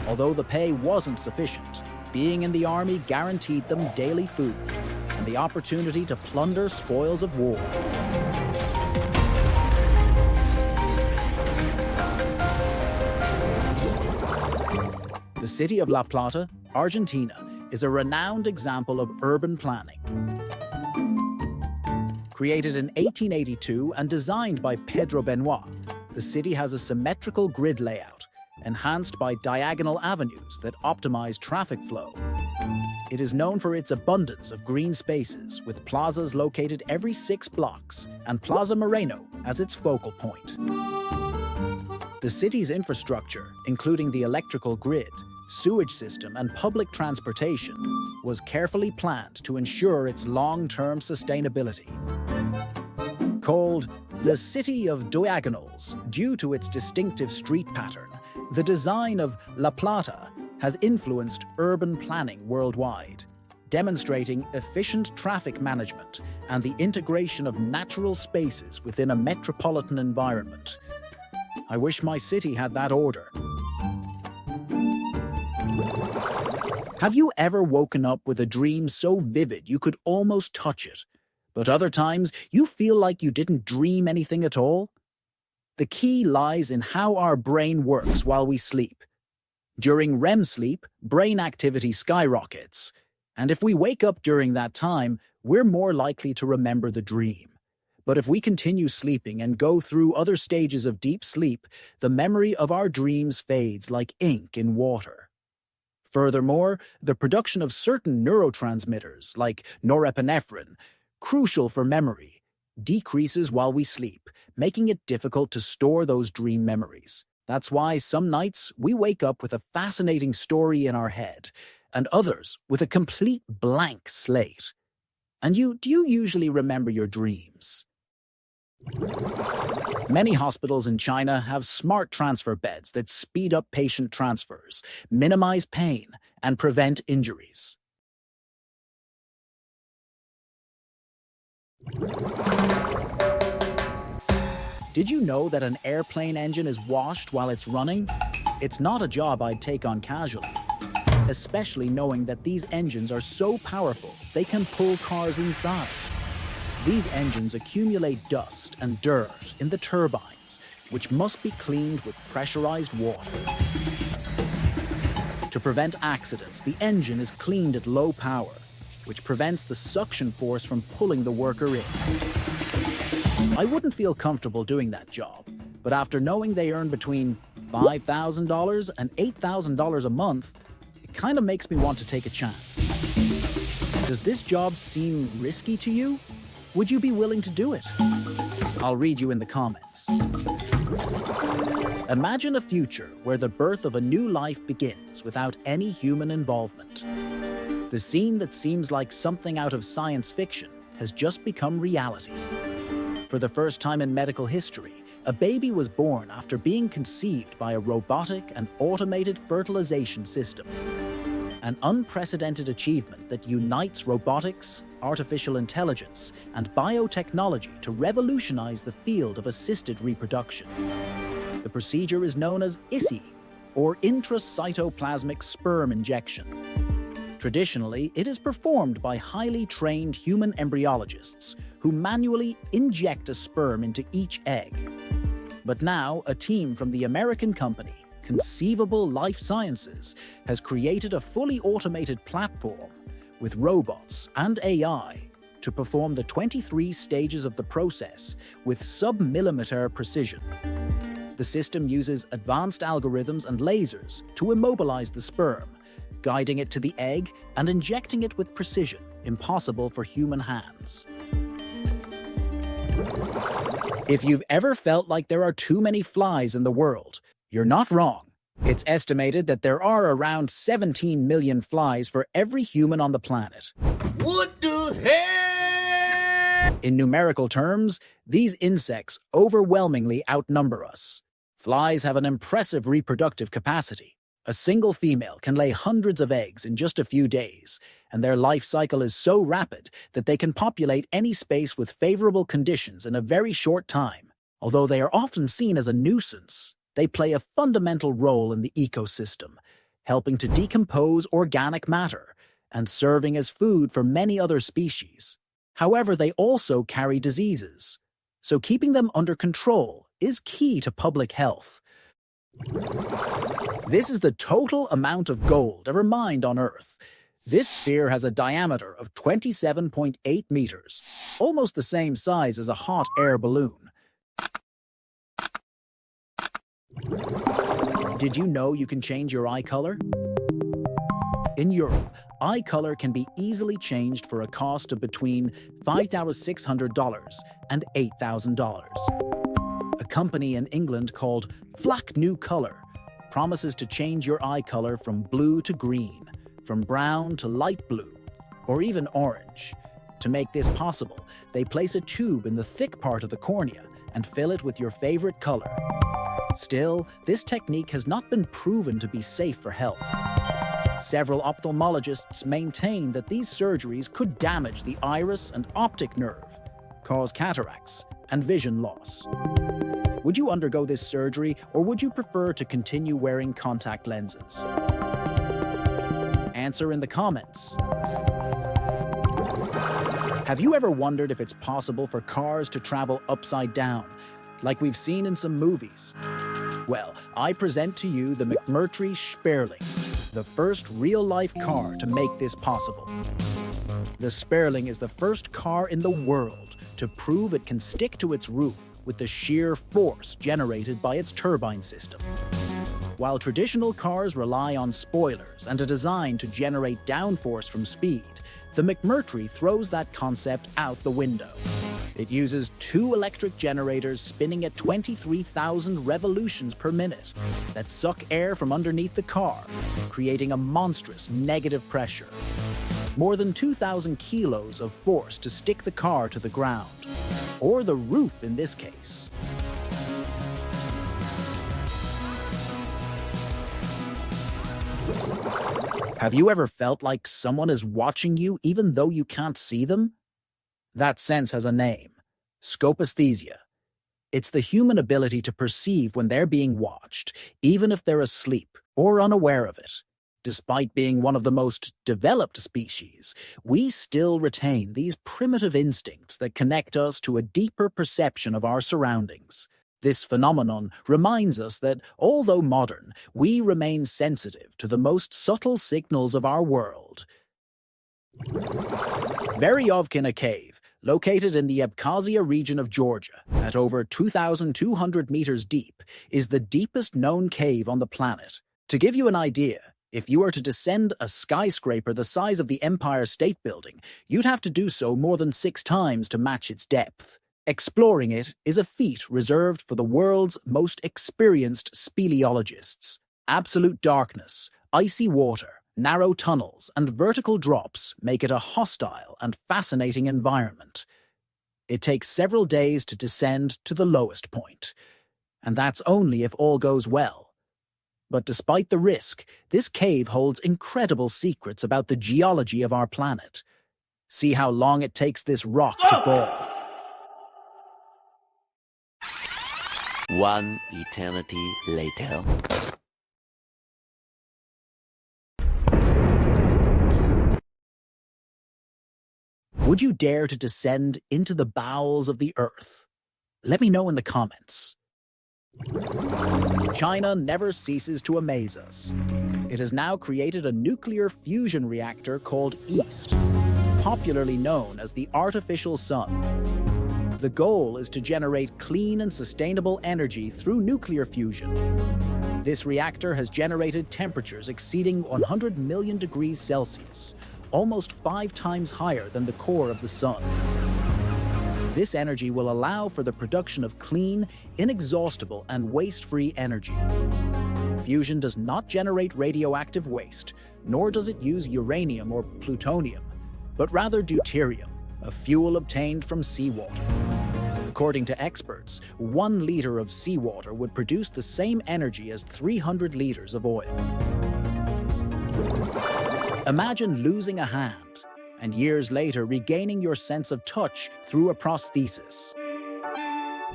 Although the pay wasn't sufficient, being in the army guaranteed them daily food and the opportunity to plunder spoils of war. The city of La Plata, Argentina, is a renowned example of urban planning. Created in 1882 and designed by Pedro Benoit, the city has a symmetrical grid layout, enhanced by diagonal avenues that optimize traffic flow. It is known for its abundance of green spaces, with plazas located every 6 blocks, and Plaza Moreno as its focal point. The city's infrastructure, including the electrical grid, sewage system, and public transportation, was carefully planned to ensure its long-term sustainability. Called the City of Diagonals due to its distinctive street pattern, the design of La Plata has influenced urban planning worldwide, demonstrating efficient traffic management and the integration of natural spaces within a metropolitan environment. I wish my city had that order. Have you ever woken up with a dream so vivid you could almost touch it, but other times you feel like you didn't dream anything at all? The key lies in how our brain works while we sleep. During REM sleep, brain activity skyrockets, and if we wake up during that time, we're more likely to remember the dream. But if we continue sleeping and go through other stages of deep sleep, the memory of our dreams fades like ink in water. Furthermore, the production of certain neurotransmitters, like norepinephrine, crucial for memory, decreases while we sleep, making it difficult to store those dream memories. That's why some nights we wake up with a fascinating story in our head, and others with a complete blank slate. And do you usually remember your dreams? Many hospitals in China have smart transfer beds that speed up patient transfers, minimize pain, and prevent injuries. Did you know that an airplane engine is washed while it's running? It's not a job I'd take on casually, especially knowing that these engines are so powerful they can pull cars inside. These engines accumulate dust and dirt in the turbines, which must be cleaned with pressurized water. To prevent accidents, the engine is cleaned at low power, which prevents the suction force from pulling the worker in. I wouldn't feel comfortable doing that job, but after knowing they earn between $5,000 and $8,000 a month, it kind of makes me want to take a chance. Does this job seem risky to you? Would you be willing to do it? I'll read you in the comments. Imagine a future where the birth of a new life begins without any human involvement. The scene that seems like something out of science fiction has just become reality. For the first time in medical history, a baby was born after being conceived by a robotic and automated fertilization system. An unprecedented achievement that unites robotics, artificial intelligence, and biotechnology to revolutionize the field of assisted reproduction. The procedure is known as ISI, or intracytoplasmic sperm injection. Traditionally, it is performed by highly trained human embryologists who manually inject a sperm into each egg. But now, a team from the American company, Conceivable Life Sciences, has created a fully automated platform with robots and AI to perform the 23 stages of the process with sub-millimeter precision. The system uses advanced algorithms and lasers to immobilize the sperm, guiding it to the egg and injecting it with precision impossible for human hands. If you've ever felt like there are too many flies in the world, you're not wrong. It's estimated that there are around 17 million flies for every human on the planet. What the hell? In numerical terms, these insects overwhelmingly outnumber us. Flies have an impressive reproductive capacity. A single female can lay hundreds of eggs in just a few days, and their life cycle is so rapid that they can populate any space with favorable conditions in a very short time. Although they are often seen as a nuisance, they play a fundamental role in the ecosystem, helping to decompose organic matter and serving as food for many other species. However, they also carry diseases, so keeping them under control is key to public health. This is the total amount of gold ever mined on Earth. This sphere has a diameter of 27.8 meters, almost the same size as a hot air balloon. Did you know you can change your eye color? In Europe, eye color can be easily changed for a cost of between $5,600 and $8,000. A company in England called Flack New Color promises to change your eye color from blue to green, from brown to light blue, or even orange. To make this possible, they place a tube in the thick part of the cornea and fill it with your favorite color. Still, this technique has not been proven to be safe for health. Several ophthalmologists maintain that these surgeries could damage the iris and optic nerve, cause cataracts, and vision loss. Would you undergo this surgery, or would you prefer to continue wearing contact lenses? answer in the comments. Have you ever wondered if it's possible for cars to travel upside down, like we've seen in some movies? Well, I present to you the McMurtry Sperling, the first real-life car to make this possible. The Sperling is the first car in the world to prove it can stick to its roof with the sheer force generated by its turbine system. While traditional cars rely on spoilers and a design to generate downforce from speed, the McMurtry throws that concept out the window. It uses 2 electric generators spinning at 23,000 revolutions per minute that suck air from underneath the car, creating a monstrous negative pressure. More than 2,000 kilos of force to stick the car to the ground, or the roof in this case. Have you ever felt like someone is watching you even though you can't see them? That sense has a name: scopisthesia. It's the human ability to perceive when they're being watched, even if they're asleep or unaware of it. Despite being one of the most developed species, we still retain these primitive instincts that connect us to a deeper perception of our surroundings. This phenomenon reminds us that, although modern, we remain sensitive to the most subtle signals of our world. Veryovkina Cave, located in the Abkhazia region of Georgia, at over 2,200 meters deep, is the deepest known cave on the planet. To give you an idea, if you were to descend a skyscraper the size of the Empire State Building, you'd have to do so more than 6 times to match its depth. Exploring it is a feat reserved for the world's most experienced speleologists. Absolute darkness, icy water, narrow tunnels, and vertical drops make it a hostile and fascinating environment. It takes several days to descend to the lowest point, and that's only if all goes well. But despite the risk, this cave holds incredible secrets about the geology of our planet. See how long it takes this rock to fall. One eternity later. Would you dare to descend into the bowels of the Earth? Let me know in the comments. China never ceases to amaze us. It has now created a nuclear fusion reactor called East, popularly known as the artificial sun. The goal is to generate clean and sustainable energy through nuclear fusion. This reactor has generated temperatures exceeding 100 million degrees Celsius, almost 5 times higher than the core of the sun. This energy will allow for the production of clean, inexhaustible, and waste-free energy. Fusion does not generate radioactive waste, nor does it use uranium or plutonium, but rather deuterium, a fuel obtained from seawater. According to experts, 1 liter of seawater would produce the same energy as 300 liters of oil. Imagine losing a hand, and years later regaining your sense of touch through a prosthesis.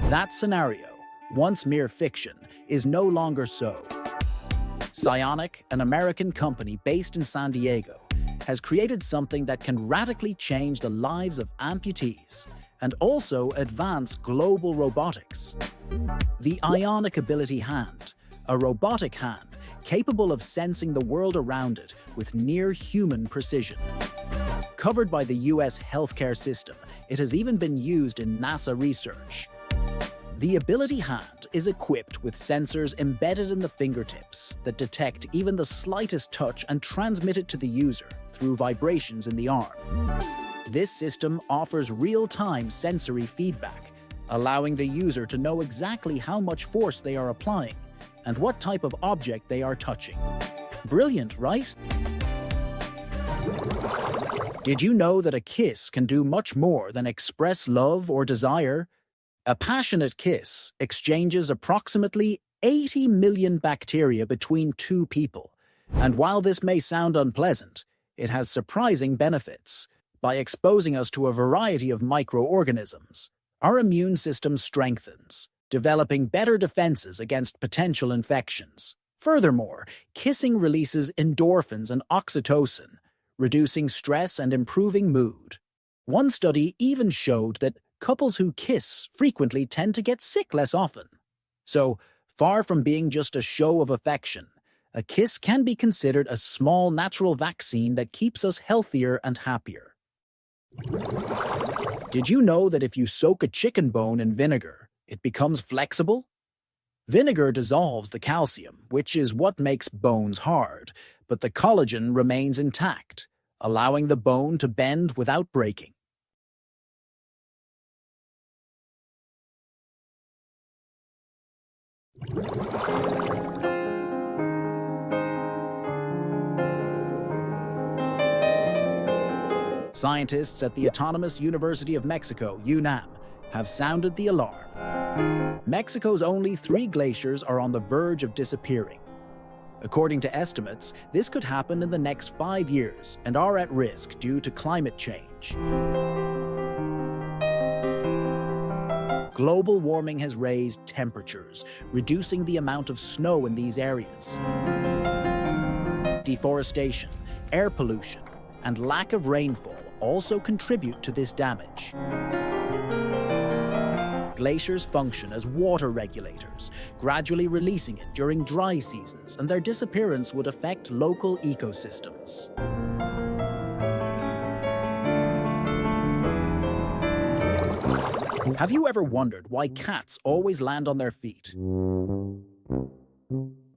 That scenario, once mere fiction, is no longer so. Psionic, an American company based in San Diego, has created something that can radically change the lives of amputees and also advance global robotics. The Ionic Ability Hand, a robotic hand capable of sensing the world around it with near-human precision. Covered by the US healthcare system, it has even been used in NASA research. The Ability Hand is equipped with sensors embedded in the fingertips that detect even the slightest touch and transmit it to the user through vibrations in the arm. This system offers real-time sensory feedback, allowing the user to know exactly how much force they are applying and what type of object they are touching. Brilliant, right? Did you know that a kiss can do much more than express love or desire? A passionate kiss exchanges approximately 80 million bacteria between 2 people. And while this may sound unpleasant, it has surprising benefits. By exposing us to a variety of microorganisms, our immune system strengthens, developing better defenses against potential infections. Furthermore, kissing releases endorphins and oxytocin, reducing stress and improving mood. One study even showed that couples who kiss frequently tend to get sick less often. So, far from being just a show of affection, a kiss can be considered a small natural vaccine that keeps us healthier and happier. Did you know that if you soak a chicken bone in vinegar, it becomes flexible? Vinegar dissolves the calcium, which is what makes bones hard, but the collagen remains intact, allowing the bone to bend without breaking. Scientists at the Autonomous University of Mexico, UNAM, have sounded the alarm. Mexico's only 3 glaciers are on the verge of disappearing. According to estimates, this could happen in the next 5 years and are at risk due to climate change. Global warming has raised temperatures, reducing the amount of snow in these areas. Deforestation, air pollution, and lack of rainfall also contribute to this damage. Glaciers function as water regulators, gradually releasing it during dry seasons, and their disappearance would affect local ecosystems. Have you ever wondered why cats always land on their feet?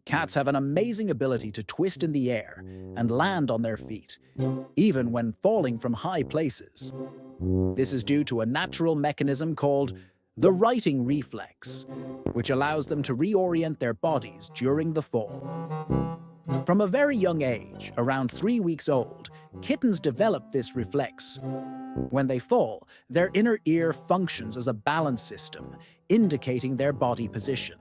Cats have an amazing ability to twist in the air and land on their feet, even when falling from high places. This is due to a natural mechanism called the righting reflex, which allows them to reorient their bodies during the fall. From a very young age, around 3 weeks old, kittens develop this reflex. When they fall, their inner ear functions as a balance system, indicating their body position.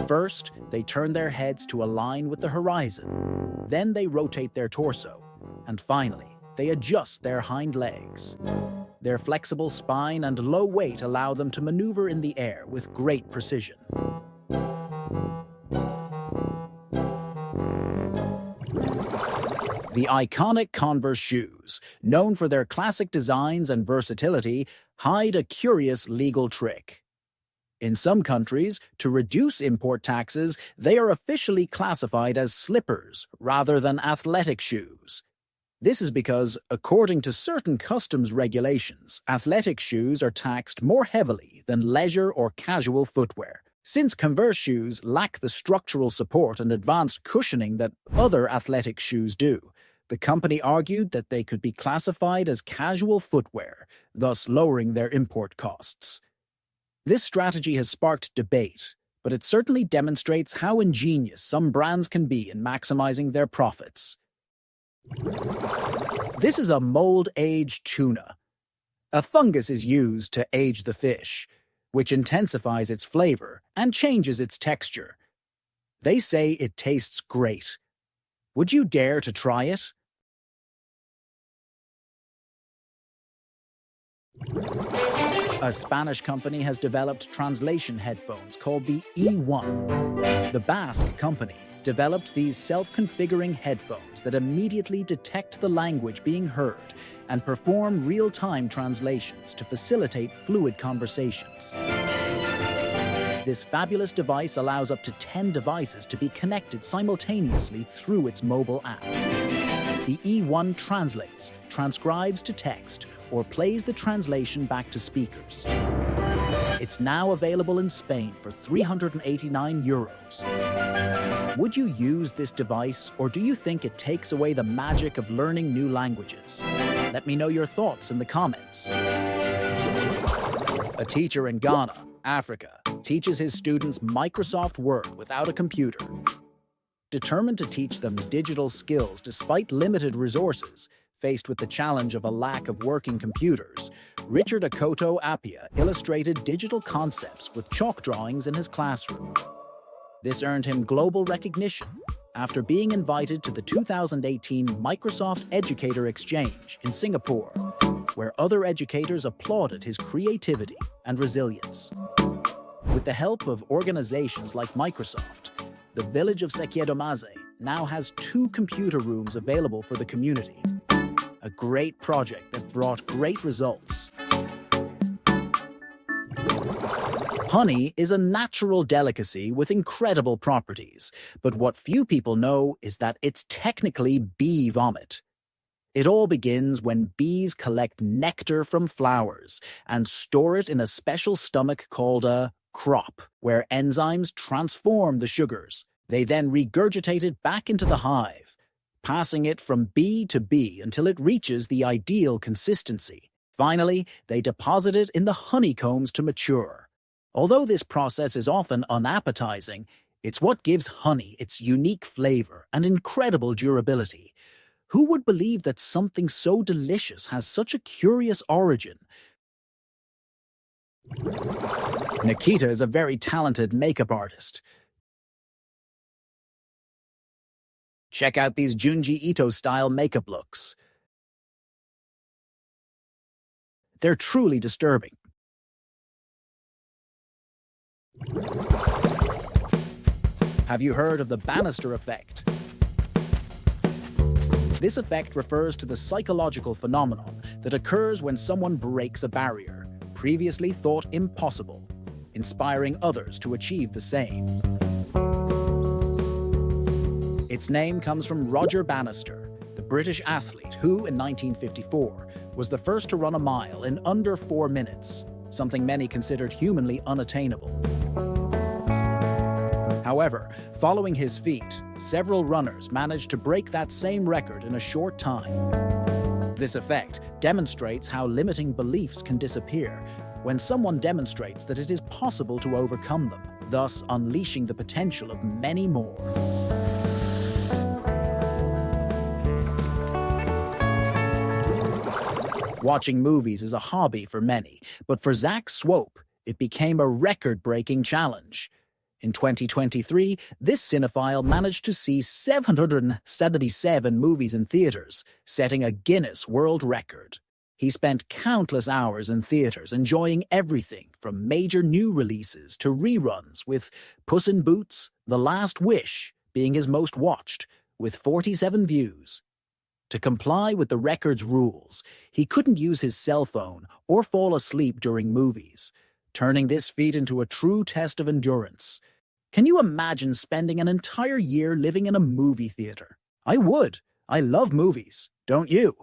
First, they turn their heads to align with the horizon. Then they rotate their torso. And finally, they adjust their hind legs. Their flexible spine and low weight allow them to maneuver in the air with great precision. The iconic Converse shoes, known for their classic designs and versatility, hide a curious legal trick. In some countries, to reduce import taxes, they are officially classified as slippers rather than athletic shoes. This is because, according to certain customs regulations, athletic shoes are taxed more heavily than leisure or casual footwear. Since Converse shoes lack the structural support and advanced cushioning that other athletic shoes do, the company argued that they could be classified as casual footwear, thus lowering their import costs. This strategy has sparked debate, but it certainly demonstrates how ingenious some brands can be in maximizing their profits. This is a mold-aged tuna. A fungus is used to age the fish, which intensifies its flavor and changes its texture. They say it tastes great. Would you dare to try it? A Spanish company has developed translation headphones called the E1. The Basque company developed these self-configuring headphones that immediately detect the language being heard and perform real-time translations to facilitate fluid conversations. This fabulous device allows up to 10 devices to be connected simultaneously through its mobile app. The E1 translates, transcribes to text, or plays the translation back to speakers. It's now available in Spain for €389. Would you use this device, or do you think it takes away the magic of learning new languages? Let me know your thoughts in the comments. A teacher in Ghana, Africa, teaches his students Microsoft Word without a computer. Determined to teach them digital skills despite limited resources, faced with the challenge of a lack of working computers, Richard Akoto Appiah illustrated digital concepts with chalk drawings in his classroom. This earned him global recognition after being invited to the 2018 Microsoft Educator Exchange in Singapore, where other educators applauded his creativity and resilience. With the help of organizations like Microsoft, the village of Sekiedomaze now has 2 computer rooms available for the community. A great project that brought great results. Honey is a natural delicacy with incredible properties, but what few people know is that it's technically bee vomit. It all begins when bees collect nectar from flowers and store it in a special stomach called a crop, where enzymes transform the sugars. They then regurgitate it back into the hive, passing it from bee to bee until it reaches the ideal consistency. Finally, they deposit it in the honeycombs to mature. Although this process is often unappetizing, it's what gives honey its unique flavor and incredible durability. Who would believe that something so delicious has such a curious origin? Nikita is a very talented makeup artist. Check out these Junji Ito-style makeup looks. They're truly disturbing. Have you heard of the banister effect? This effect refers to the psychological phenomenon that occurs when someone breaks a barrier, previously thought impossible, inspiring others to achieve the same. Its name comes from Roger Bannister, the British athlete who, in 1954, was the first to run a mile in under 4 minutes, something many considered humanly unattainable. However, following his feat, several runners managed to break that same record in a short time. This effect demonstrates how limiting beliefs can disappear when someone demonstrates that it is possible to overcome them, thus unleashing the potential of many more. Watching movies is a hobby for many, but for Zach Swope, it became a record-breaking challenge. In 2023, this cinephile managed to see 777 movies in theaters, setting a Guinness World Record. He spent countless hours in theaters enjoying everything from major new releases to reruns, with Puss in Boots: The Last Wish being his most watched, with 47 views. To comply with the record's rules, he couldn't use his cell phone or fall asleep during movies, turning this feat into a true test of endurance. Can you imagine spending an entire year living in a movie theater? I would. I love movies, don't you?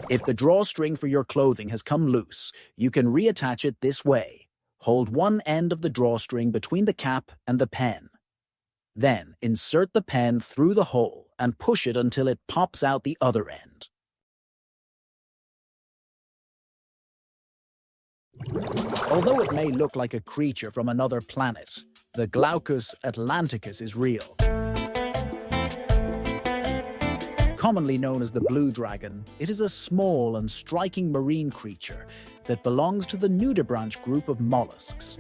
If the drawstring for your clothing has come loose, you can reattach it this way. Hold one end of the drawstring between the cap and the pen. Then insert the pen through the hole and push it until it pops out the other end. Although it may look like a creature from another planet, the Glaucus atlanticus is real. Commonly known as the blue dragon, it is a small and striking marine creature that belongs to the nudibranch group of mollusks.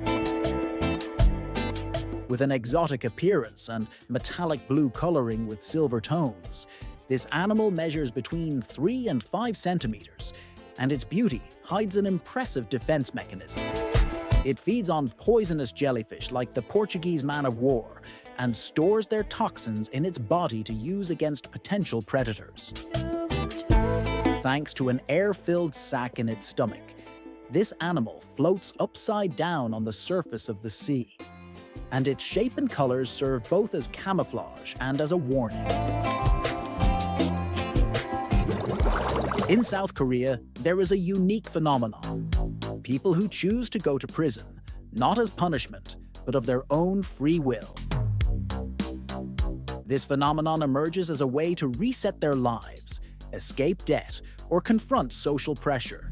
With an exotic appearance and metallic blue coloring with silver tones, this animal measures between 3 and 5 centimeters, and its beauty hides an impressive defense mechanism. It feeds on poisonous jellyfish like the Portuguese man-of-war and stores their toxins in its body to use against potential predators. Thanks to an air-filled sac in its stomach, this animal floats upside down on the surface of the sea, and its shape and colors serve both as camouflage and as a warning. In South Korea, there is a unique phenomenon. People who choose to go to prison, not as punishment, but of their own free will. This phenomenon emerges as a way to reset their lives, escape debt, or confront social pressure.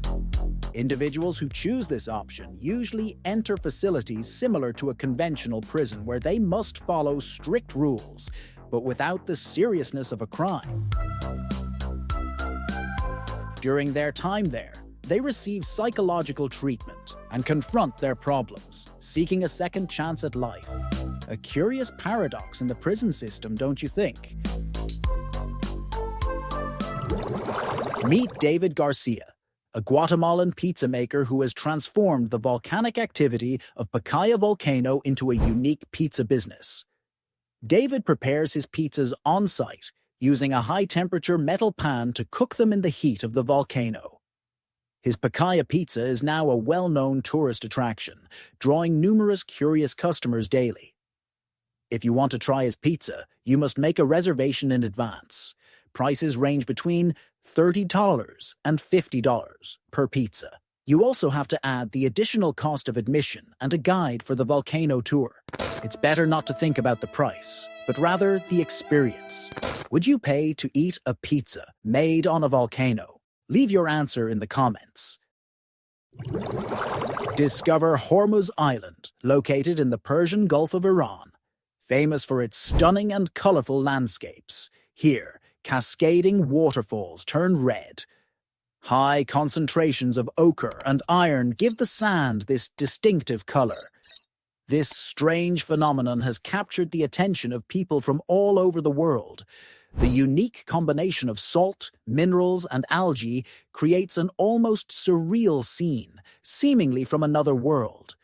Individuals who choose this option usually enter facilities similar to a conventional prison where they must follow strict rules, but without the seriousness of a crime. During their time there, they receive psychological treatment and confront their problems, seeking a second chance at life. A curious paradox in the prison system, don't you think? Meet David Garcia, a Guatemalan pizza maker who has transformed the volcanic activity of Pacaya volcano into a unique pizza business. David prepares his pizzas on-site, using a high-temperature metal pan to cook them in the heat of the volcano. His Pacaya pizza is now a well-known tourist attraction, drawing numerous curious customers daily. If you want to try his pizza, you must make a reservation in advance. Prices range between $30 and $50 per pizza. You also have to add the additional cost of admission and a guide for the volcano tour. It's better not to think about the price, but rather the experience. Would you pay to eat a pizza made on a volcano? Leave your answer in the comments. Discover Hormuz Island, located in the Persian Gulf of Iran. Famous for its stunning and colorful landscapes, here, cascading waterfalls turn red. High concentrations of ochre and iron give the sand this distinctive color. This strange phenomenon has captured the attention of people from all over the world. The unique combination of salt, minerals, and algae creates an almost surreal scene, seemingly from another world.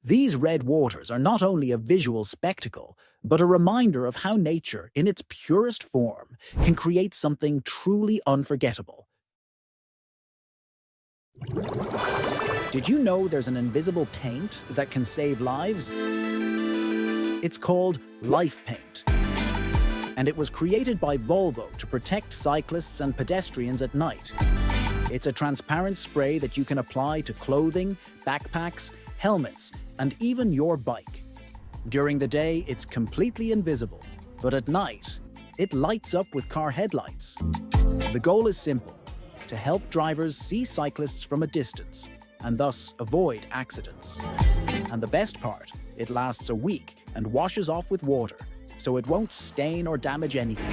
These red waters are not only a visual spectacle, but a reminder of how nature, in its purest form, can create something truly unforgettable. Did you know there's an invisible paint that can save lives? It's called Life Paint, and it was created by Volvo to protect cyclists and pedestrians at night. It's a transparent spray that you can apply to clothing, backpacks, helmets, and even your bike. During the day, it's completely invisible, but at night, it lights up with car headlights. The goal is simple: to help drivers see cyclists from a distance and thus avoid accidents. And the best part, it lasts a week and washes off with water, so it won't stain or damage anything.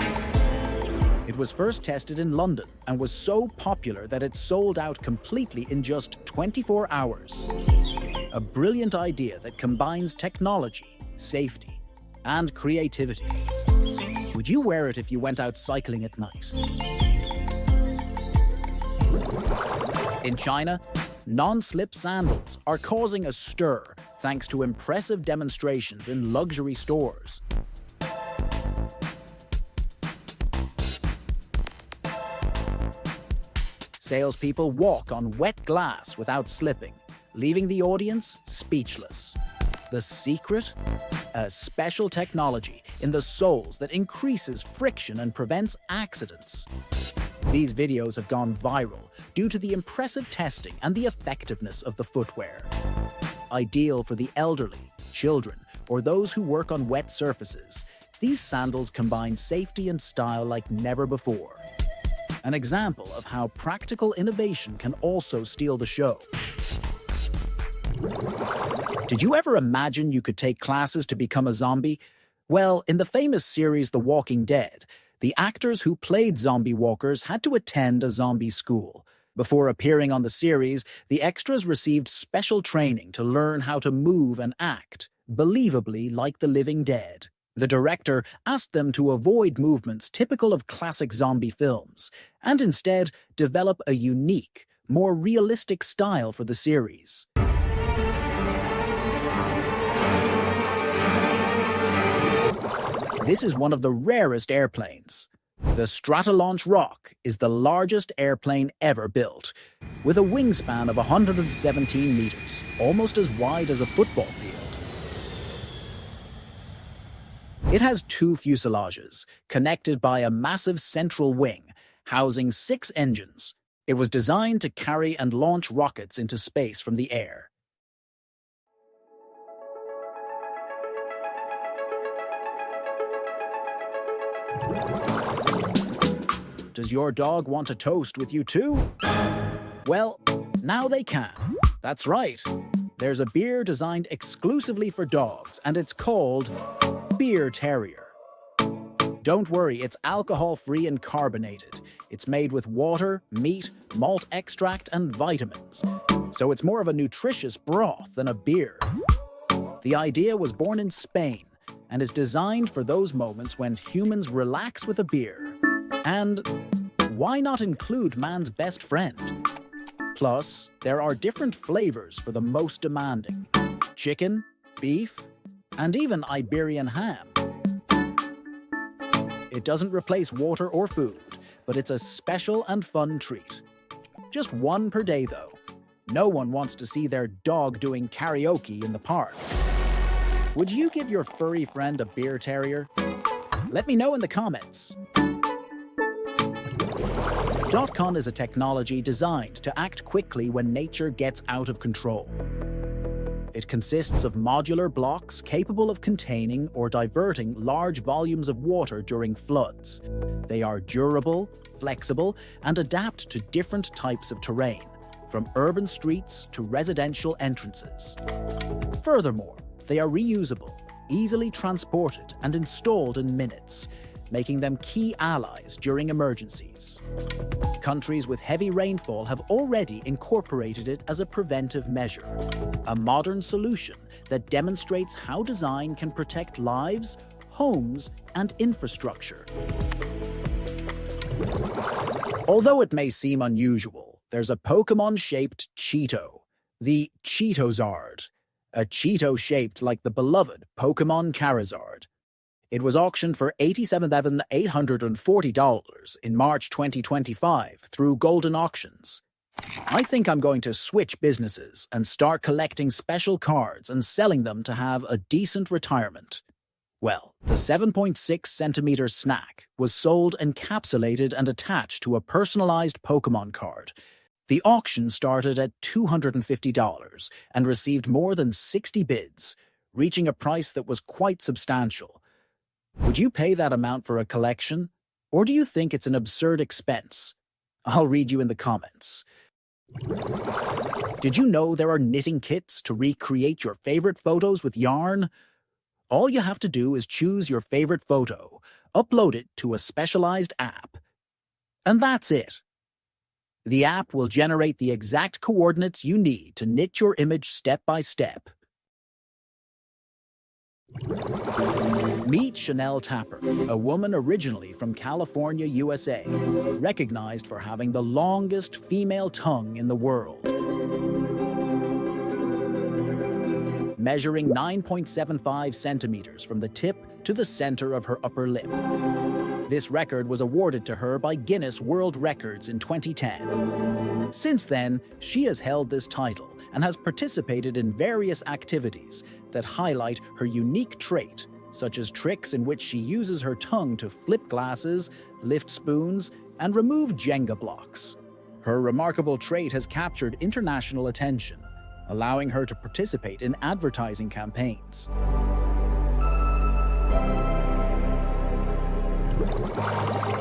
It was first tested in London and was so popular that it sold out completely in just 24 hours. A brilliant idea that combines technology, safety, and creativity. Would you wear it if you went out cycling at night? In China, non-slip sandals are causing a stir thanks to impressive demonstrations in luxury stores. Salespeople walk on wet glass without slipping, leaving the audience speechless. The secret? A special technology in the soles that increases friction and prevents accidents. These videos have gone viral due to the impressive testing and the effectiveness of the footwear. Ideal for the elderly, children, or those who work on wet surfaces, these sandals combine safety and style like never before. An example of how practical innovation can also steal the show. Did you ever imagine you could take classes to become a zombie? Well, in the famous series The Walking Dead, the actors who played zombie walkers had to attend a zombie school. Before appearing on the series, the extras received special training to learn how to move and act, believably like the living dead. The director asked them to avoid movements typical of classic zombie films, and instead develop a unique, more realistic style for the series. This is one of the rarest airplanes. The Stratolaunch Rock is the largest airplane ever built, with a wingspan of 117 meters, almost as wide as a football field. It has two fuselages, connected by a massive central wing, housing 6 engines. It was designed to carry and launch rockets into space from the air. Does your dog want to toast with you too? Well, now they can. That's right. There's a beer designed exclusively for dogs, and it's called Beer Terrier. Don't worry, it's alcohol-free and carbonated. It's made with water, meat, malt extract, and vitamins. So it's more of a nutritious broth than a beer. The idea was born in Spain and is designed for those moments when humans relax with a beer. And why not include man's best friend? Plus, there are different flavors for the most demanding: chicken, beef, and even Iberian ham. It doesn't replace water or food, but it's a special and fun treat. Just one per day, though. No one wants to see their dog doing karaoke in the park. Would you give your furry friend a beer terrier? Let me know in the comments. DotCon is a technology designed to act quickly when nature gets out of control. It consists of modular blocks capable of containing or diverting large volumes of water during floods. They are durable, flexible, and adapt to different types of terrain, from urban streets to residential entrances. Furthermore, they are reusable, easily transported, and installed in minutes, making them key allies during emergencies. Countries with heavy rainfall have already incorporated it as a preventive measure, a modern solution that demonstrates how design can protect lives, homes, and infrastructure. Although it may seem unusual, there's a Pokémon-shaped Cheeto, the Cheetozard, a Cheeto shaped like the beloved Pokémon Charizard. It was auctioned for $87,840 in March 2025 through Golden Auctions. I think I'm going to switch businesses and start collecting special cards and selling them to have a decent retirement. Well, the 7.6 centimeter snack was sold encapsulated and attached to a personalized Pokémon card. The auction started at $250 and received more than 60 bids, reaching a price that was quite substantial. Would you pay that amount for a collection? Or do you think it's an absurd expense? I'll read you in the comments. Did you know there are knitting kits to recreate your favorite photos with yarn? All you have to do is choose your favorite photo, upload it to a specialized app, and that's it. The app will generate the exact coordinates you need to knit your image step by step. Meet Chanel Tapper, a woman originally from California, USA, recognized for having the longest female tongue in the world, measuring 9.75 centimeters from the tip to the center of her upper lip. This record was awarded to her by Guinness World Records in 2010. Since then, she has held this title and has participated in various activities that highlight her unique trait, such as tricks in which she uses her tongue to flip glasses, lift spoons, and remove Jenga blocks. Her remarkable trait has captured international attention, allowing her to participate in advertising campaigns.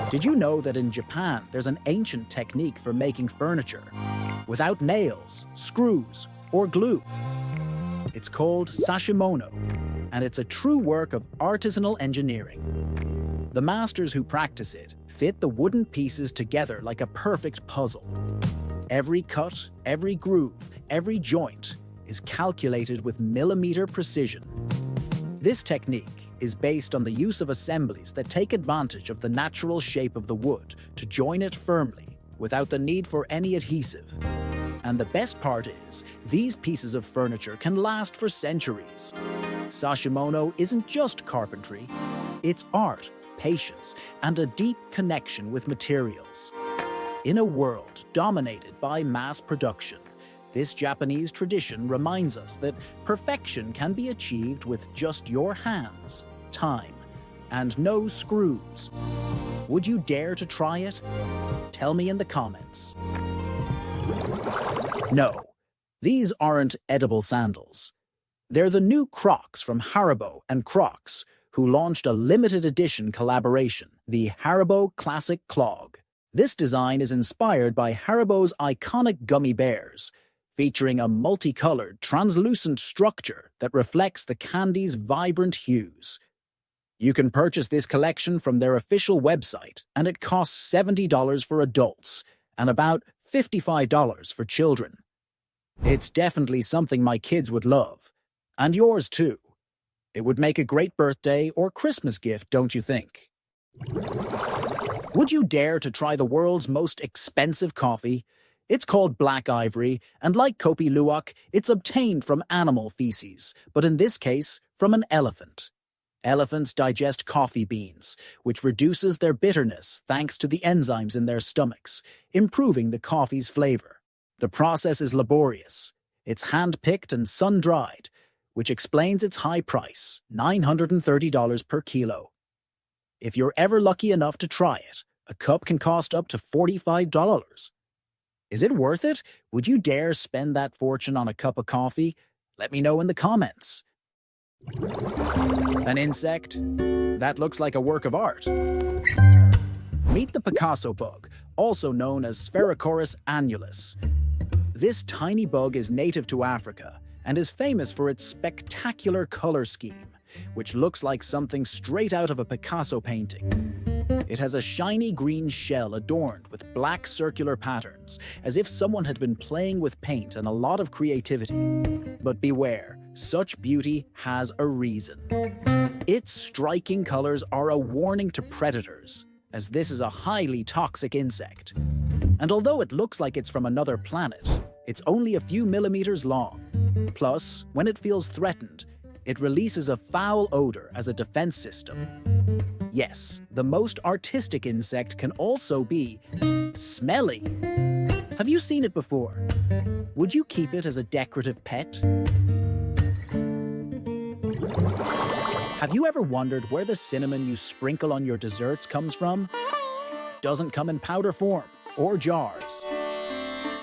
Did you know that in Japan there's an ancient technique for making furniture without nails, screws, or glue? It's called sashimono, and it's a true work of artisanal engineering. The masters who practice it fit the wooden pieces together like a perfect puzzle. Every cut, every groove, every joint is calculated with millimeter precision. This technique is based on the use of assemblies that take advantage of the natural shape of the wood to join it firmly without the need for any adhesive. And the best part is, these pieces of furniture can last for centuries. Sashimono isn't just carpentry, it's art, patience, and a deep connection with materials. In a world dominated by mass production, this Japanese tradition reminds us that perfection can be achieved with just your hands, time, and no screws. Would you dare to try it? Tell me in the comments. No, these aren't edible sandals. They're the new Crocs from Haribo and Crocs, who launched a limited edition collaboration, the Haribo Classic Clog. This design is inspired by Haribo's iconic gummy bears, featuring a multicolored, translucent structure that reflects the candy's vibrant hues. You can purchase this collection from their official website, and it costs $70 for adults and about $55 for children. It's definitely something my kids would love, and yours too. It would make a great birthday or Christmas gift, don't you think? Would you dare to try the world's most expensive coffee? It's called black ivory, and like kopi luwak, it's obtained from animal feces, but in this case, from an elephant. Elephants digest coffee beans, which reduces their bitterness thanks to the enzymes in their stomachs, improving the coffee's flavor. The process is laborious. It's hand-picked and sun-dried, which explains its high price, $930 per kilo. If you're ever lucky enough to try it, a cup can cost up to $45. Is it worth it? Would you dare spend that fortune on a cup of coffee? Let me know in the comments. An insect? That looks like a work of art. Meet the Picasso bug, also known as Spherocorus annulus. This tiny bug is native to Africa and is famous for its spectacular color scheme, which looks like something straight out of a Picasso painting. It has a shiny green shell adorned with black circular patterns, as if someone had been playing with paint and a lot of creativity. But beware, such beauty has a reason. Its striking colors are a warning to predators, as this is a highly toxic insect. And although it looks like it's from another planet, it's only a few millimeters long. Plus, when it feels threatened, it releases a foul odor as a defense system. Yes, the most artistic insect can also be smelly. Have you seen it before? Would you keep it as a decorative pet? Have you ever wondered where the cinnamon you sprinkle on your desserts comes from? Doesn't come in powder form or jars.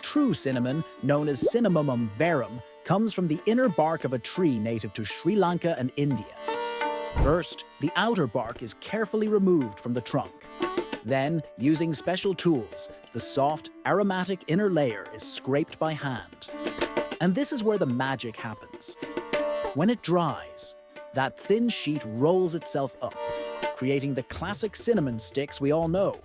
True cinnamon, known as Cinnamomum verum, comes from the inner bark of a tree native to Sri Lanka and India. First, the outer bark is carefully removed from the trunk. Then, using special tools, the soft, aromatic inner layer is scraped by hand. And this is where the magic happens. When it dries, that thin sheet rolls itself up, creating the classic cinnamon sticks we all know.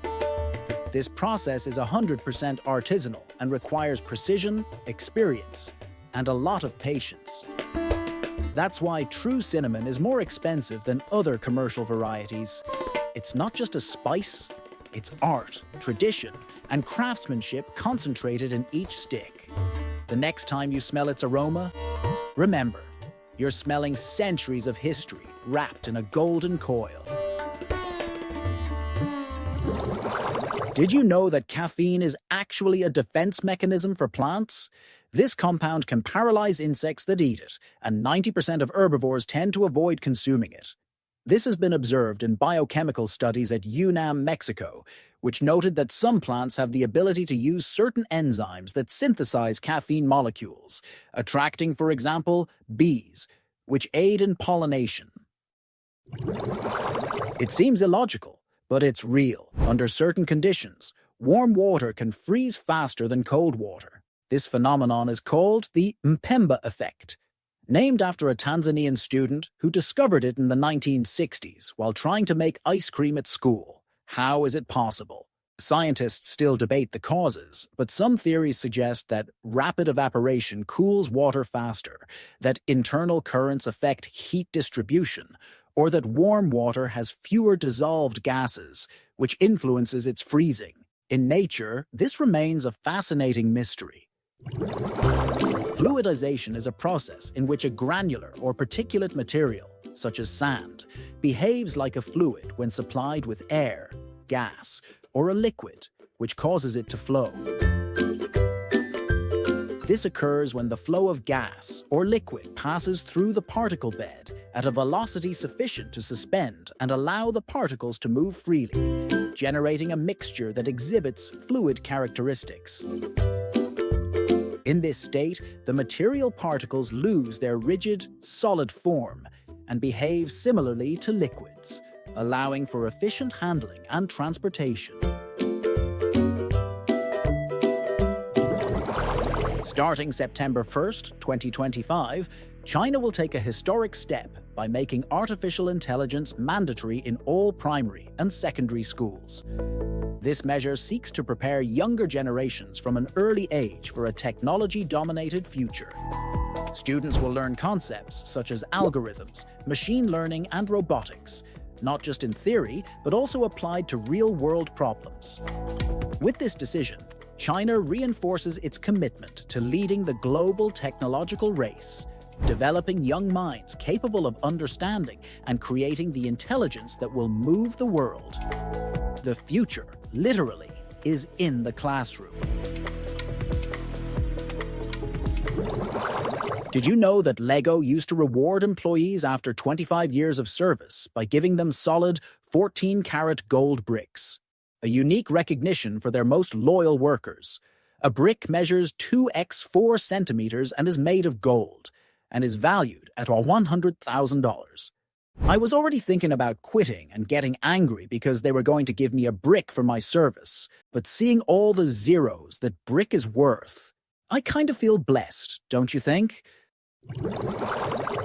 This process is 100% artisanal and requires precision, experience, and a lot of patience. That's why true cinnamon is more expensive than other commercial varieties. It's not just a spice, it's art, tradition, and craftsmanship concentrated in each stick. The next time you smell its aroma, remember, you're smelling centuries of history wrapped in a golden coil. Did you know that caffeine is actually a defense mechanism for plants? This compound can paralyze insects that eat it, and 90% of herbivores tend to avoid consuming it. This has been observed in biochemical studies at UNAM, Mexico, which noted that some plants have the ability to use certain enzymes that synthesize caffeine molecules, attracting, for example, bees, which aid in pollination. It seems illogical, but it's real. Under certain conditions, warm water can freeze faster than cold water. This phenomenon is called the Mpemba effect, named after a Tanzanian student who discovered it in the 1960s while trying to make ice cream at school. How is it possible? Scientists still debate the causes, but some theories suggest that rapid evaporation cools water faster, that internal currents affect heat distribution, or that warm water has fewer dissolved gases, which influences its freezing. In nature, this remains a fascinating mystery. Fluidization is a process in which a granular or particulate material, such as sand, behaves like a fluid when supplied with air, gas, or a liquid, which causes it to flow. This occurs when the flow of gas or liquid passes through the particle bed at a velocity sufficient to suspend and allow the particles to move freely, generating a mixture that exhibits fluid characteristics. In this state, the material particles lose their rigid, solid form and behave similarly to liquids, allowing for efficient handling and transportation. Starting September 1st, 2025, China will take a historic step by making artificial intelligence mandatory in all primary and secondary schools. This measure seeks to prepare younger generations from an early age for a technology-dominated future. Students will learn concepts such as algorithms, machine learning, and robotics, not just in theory, but also applied to real-world problems. With this decision, China reinforces its commitment to leading the global technological race, developing young minds capable of understanding and creating the intelligence that will move the world. The future, literally, is in the classroom. Did you know that Lego used to reward employees after 25 years of service by giving them solid 14-karat gold bricks? A unique recognition for their most loyal workers. A brick measures 2x 4 centimeters and is made of gold, and is valued at $100,000. I was already thinking about quitting and getting angry because they were going to give me a brick for my service, but seeing all the zeros that brick is worth, I kind of feel blessed, don't you think?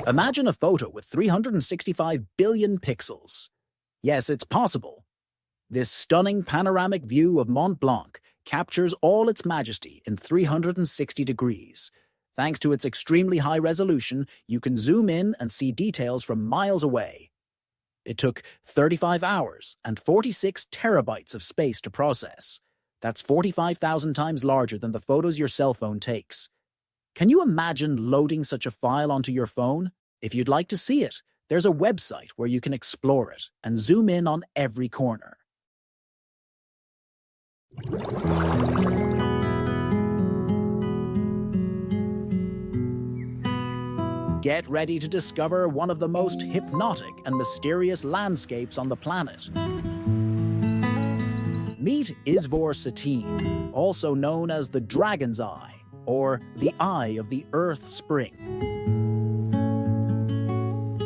Imagine a photo with 365 billion pixels. Yes, it's possible. This stunning panoramic view of Mont Blanc captures all its majesty in 360 degrees. Thanks to its extremely high resolution, you can zoom in and see details from miles away. It took 35 hours and 46 terabytes of space to process. That's 45,000 times larger than the photos your cell phone takes. Can you imagine loading such a file onto your phone? If you'd like to see it, there's a website where you can explore it and zoom in on every corner. Get ready to discover one of the most hypnotic and mysterious landscapes on the planet. Meet Izvor Satine, also known as the Dragon's Eye, or the Eye of the Earth Spring.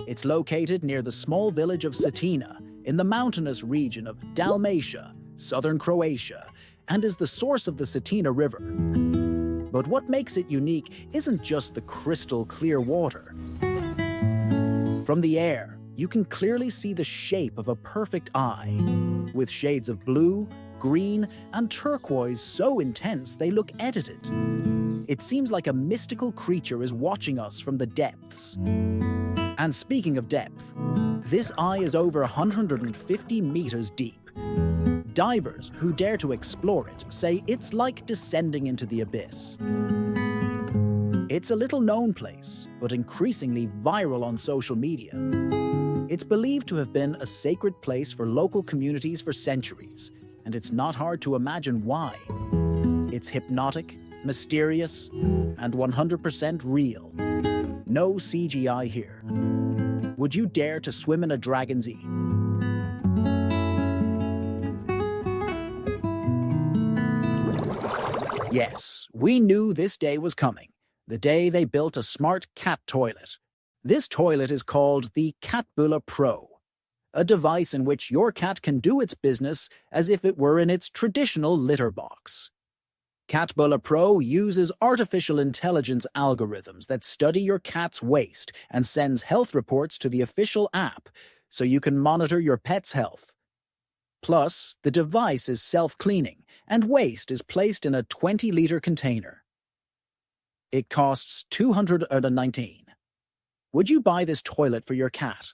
It's located near the small village of Cetina in the mountainous region of Dalmatia, southern Croatia, and is the source of the Cetina River. But what makes it unique isn't just the crystal clear water. From the air, you can clearly see the shape of a perfect eye, with shades of blue, green, and turquoise so intense they look edited. It seems like a mystical creature is watching us from the depths. And speaking of depth, this eye is over 150 meters deep. Divers who dare to explore it say it's like descending into the abyss. It's a little-known place, but increasingly viral on social media. It's believed to have been a sacred place for local communities for centuries, and it's not hard to imagine why. It's hypnotic, mysterious, and 100% real. No CGI here. Would you dare to swim in a dragon's eye? Yes, we knew this day was coming, the day they built a smart cat toilet. This toilet is called the Catbulla Pro, a device in which your cat can do its business as if it were in its traditional litter box. Catbulla Pro uses artificial intelligence algorithms that study your cat's waste and sends health reports to the official app so you can monitor your pet's health. Plus, the device is self-cleaning and waste is placed in a 20-liter container. It costs $219. Would you buy this toilet for your cat?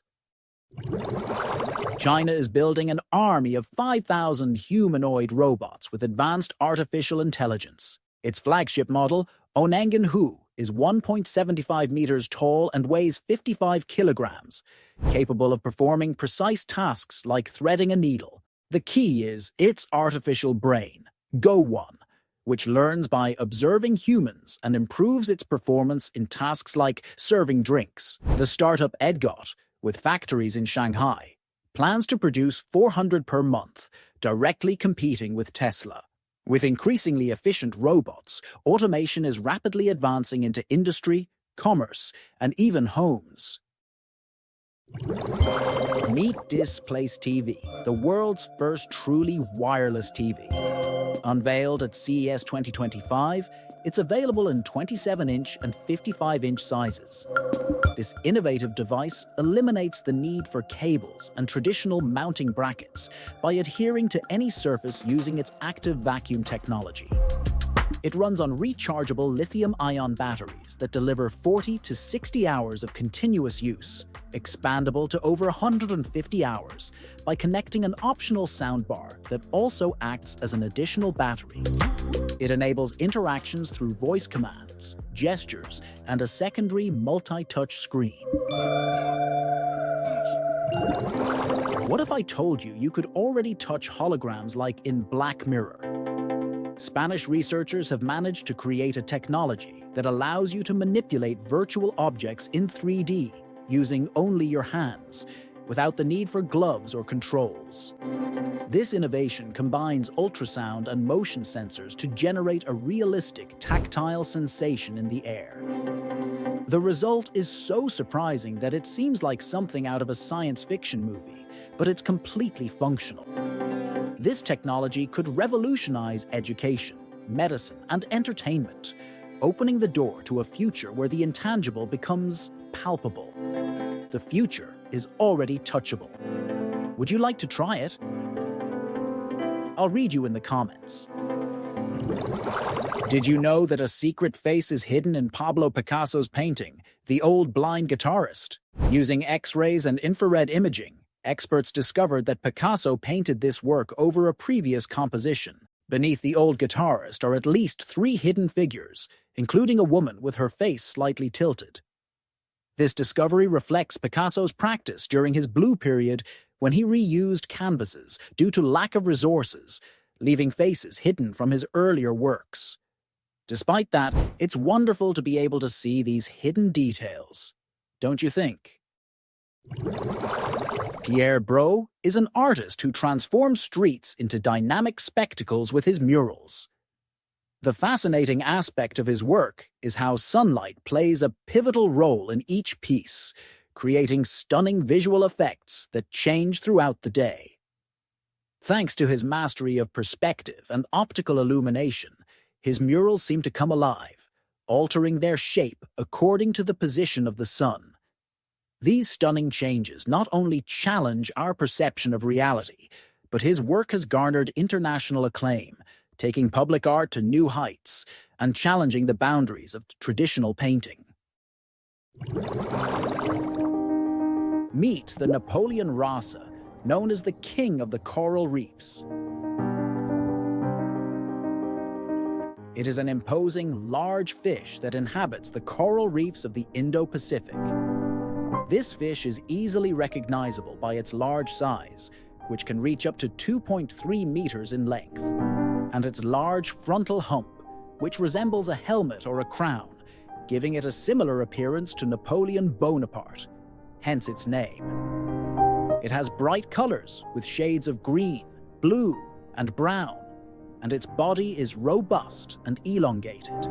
China is building an army of 5,000 humanoid robots with advanced artificial intelligence. Its flagship model, Onangan Hu, is 1.75 meters tall and weighs 55 kilograms, capable of performing precise tasks like threading a needle. The key is its artificial brain, Go1, which learns by observing humans and improves its performance in tasks like serving drinks. The startup Edgot, with factories in Shanghai, plans to produce 400 per month, directly competing with Tesla. With increasingly efficient robots, automation is rapidly advancing into industry, commerce, and even homes. Meet Displace TV, the world's first truly wireless TV. Unveiled at CES 2025, it's available in 27-inch and 55-inch sizes. This innovative device eliminates the need for cables and traditional mounting brackets by adhering to any surface using its active vacuum technology. It runs on rechargeable lithium-ion batteries that deliver 40 to 60 hours of continuous use, expandable to over 150 hours by connecting an optional soundbar that also acts as an additional battery. It enables interactions through voice commands, gestures, and a secondary multi-touch screen. What if I told you could already touch holograms like in Black Mirror? Spanish researchers have managed to create a technology that allows you to manipulate virtual objects in 3D using only your hands, without the need for gloves or controls. This innovation combines ultrasound and motion sensors to generate a realistic tactile sensation in the air. The result is so surprising that it seems like something out of a science fiction movie, but it's completely functional. This technology could revolutionize education, medicine, and entertainment, opening the door to a future where the intangible becomes palpable. The future is already touchable. Would you like to try it? I'll read you in the comments. Did you know that a secret face is hidden in Pablo Picasso's painting, The Old Blind Guitarist? Using X-rays and infrared imaging, experts discovered that Picasso painted this work over a previous composition. Beneath the old guitarist are at least 3 hidden figures, including a woman with her face slightly tilted. This discovery reflects Picasso's practice during his Blue period when he reused canvases due to lack of resources, leaving faces hidden from his earlier works. Despite that, it's wonderful to be able to see these hidden details, don't you think? Pierre Bro is an artist who transforms streets into dynamic spectacles with his murals. The fascinating aspect of his work is how sunlight plays a pivotal role in each piece, creating stunning visual effects that change throughout the day. Thanks to his mastery of perspective and optical illumination, his murals seem to come alive, altering their shape according to the position of the sun. These stunning changes not only challenge our perception of reality, but his work has garnered international acclaim, taking public art to new heights and challenging the boundaries of traditional painting. Meet the Napoleon Rasa, known as the king of the coral reefs. It is an imposing, large fish that inhabits the coral reefs of the Indo-Pacific. This fish is easily recognizable by its large size, which can reach up to 2.3 meters in length, and its large frontal hump, which resembles a helmet or a crown, giving it a similar appearance to Napoleon Bonaparte, hence its name. It has bright colors with shades of green, blue, and brown, and its body is robust and elongated.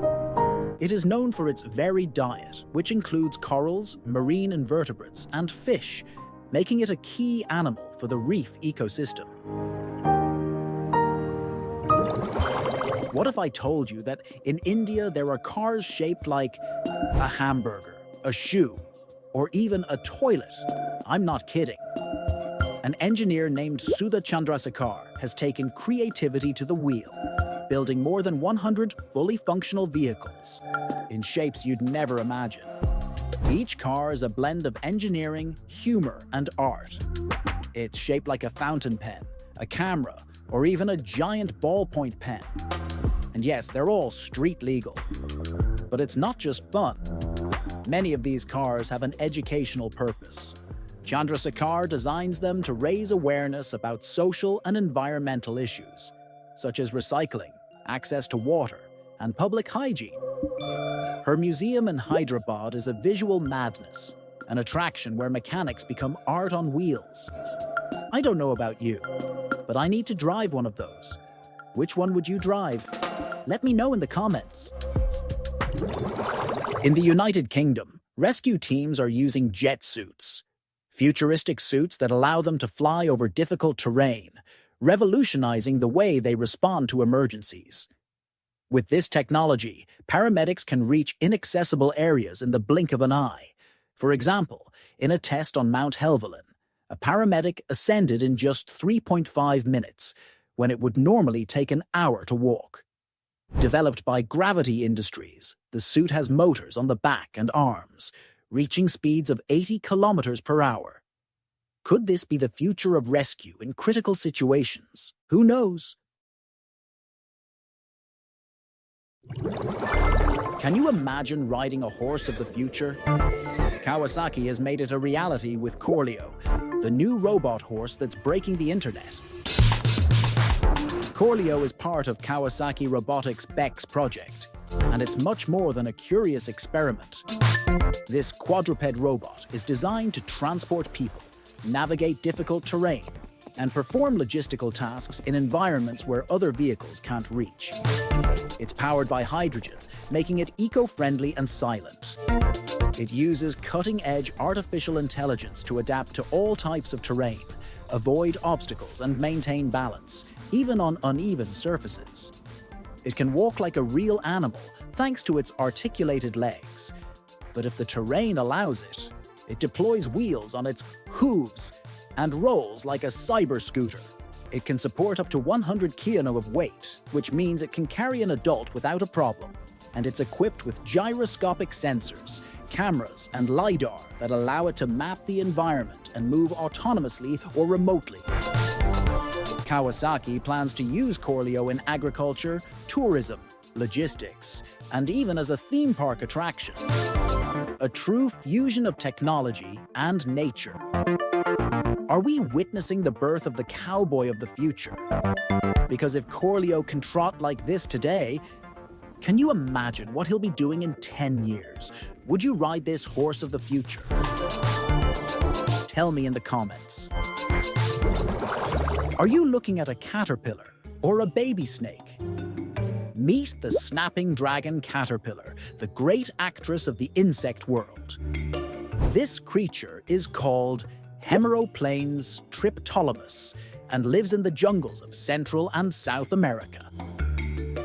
It is known for its varied diet, which includes corals, marine invertebrates, and fish, making it a key animal for the reef ecosystem. What if I told you that in India there are cars shaped like a hamburger, a shoe, or even a toilet? I'm not kidding. An engineer named Sudha Chandrasekhar has taken creativity to the wheel, building more than 100 fully functional vehicles in shapes you'd never imagine. Each car is a blend of engineering, humor, and art. It's shaped like a fountain pen, a camera, or even a giant ballpoint pen. And yes, they're all street legal. But it's not just fun. Many of these cars have an educational purpose. Chandrasekhar designs them to raise awareness about social and environmental issues, such as recycling, access to water, and public hygiene. Her museum in Hyderabad is a visual madness, an attraction where mechanics become art on wheels. I don't know about you, but I need to drive one of those. Which one would you drive? Let me know in the comments. In the United Kingdom, rescue teams are using jet suits, futuristic suits that allow them to fly over difficult terrain, revolutionizing the way they respond to emergencies. With this technology, paramedics can reach inaccessible areas in the blink of an eye. For example, in a test on Mount Helvellyn, a paramedic ascended in just 3.5 minutes, when it would normally take an hour to walk. Developed by Gravity Industries, the suit has motors on the back and arms, reaching speeds of 80 kilometers per hour. Could this be the future of rescue in critical situations? Who knows? Can you imagine riding a horse of the future? Kawasaki has made it a reality with Corleo, the new robot horse that's breaking the internet. Corleo is part of Kawasaki Robotics' BEX project, and it's much more than a curious experiment. This quadruped robot is designed to transport people, navigate difficult terrain, and perform logistical tasks in environments where other vehicles can't reach. It's powered by hydrogen, making it eco-friendly and silent. It uses cutting-edge artificial intelligence to adapt to all types of terrain, avoid obstacles, and maintain balance, even on uneven surfaces. It can walk like a real animal thanks to its articulated legs. But if the terrain allows it, it deploys wheels on its hooves and rolls like a cyber scooter. It can support up to 100 kg of weight, which means it can carry an adult without a problem. And it's equipped with gyroscopic sensors, cameras, and LiDAR that allow it to map the environment and move autonomously or remotely. Kawasaki plans to use Corleo in agriculture, tourism, logistics, and even as a theme park attraction. A true fusion of technology and nature. Are we witnessing the birth of the cowboy of the future? Because if Corleo can trot like this today, can you imagine what he'll be doing in 10 years? Would you ride this horse of the future? Tell me in the comments. Are you looking at a caterpillar or a baby snake? Meet the snapping dragon caterpillar, the great actress of the insect world. This creature is called Hemeroplanes triptolamus and lives in the jungles of Central and South America.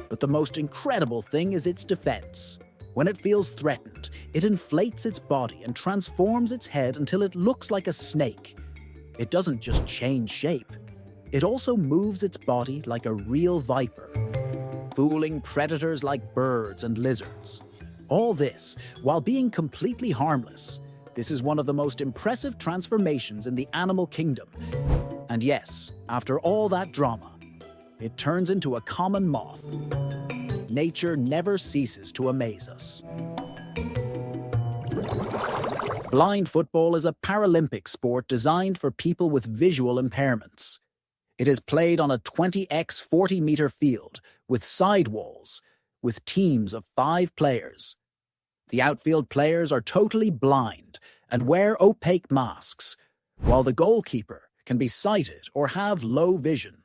But the most incredible thing is its defense. When it feels threatened, it inflates its body and transforms its head until it looks like a snake. It doesn't just change shape. It also moves its body like a real viper, fooling predators like birds and lizards. All this while being completely harmless. This is one of the most impressive transformations in the animal kingdom. And yes, after all that drama, it turns into a common moth. Nature never ceases to amaze us. Blind football is a Paralympic sport designed for people with visual impairments. It is played on a 20x 40-meter field with sidewalls, with teams of 5 players. The outfield players are totally blind and wear opaque masks, while the goalkeeper can be sighted or have low vision.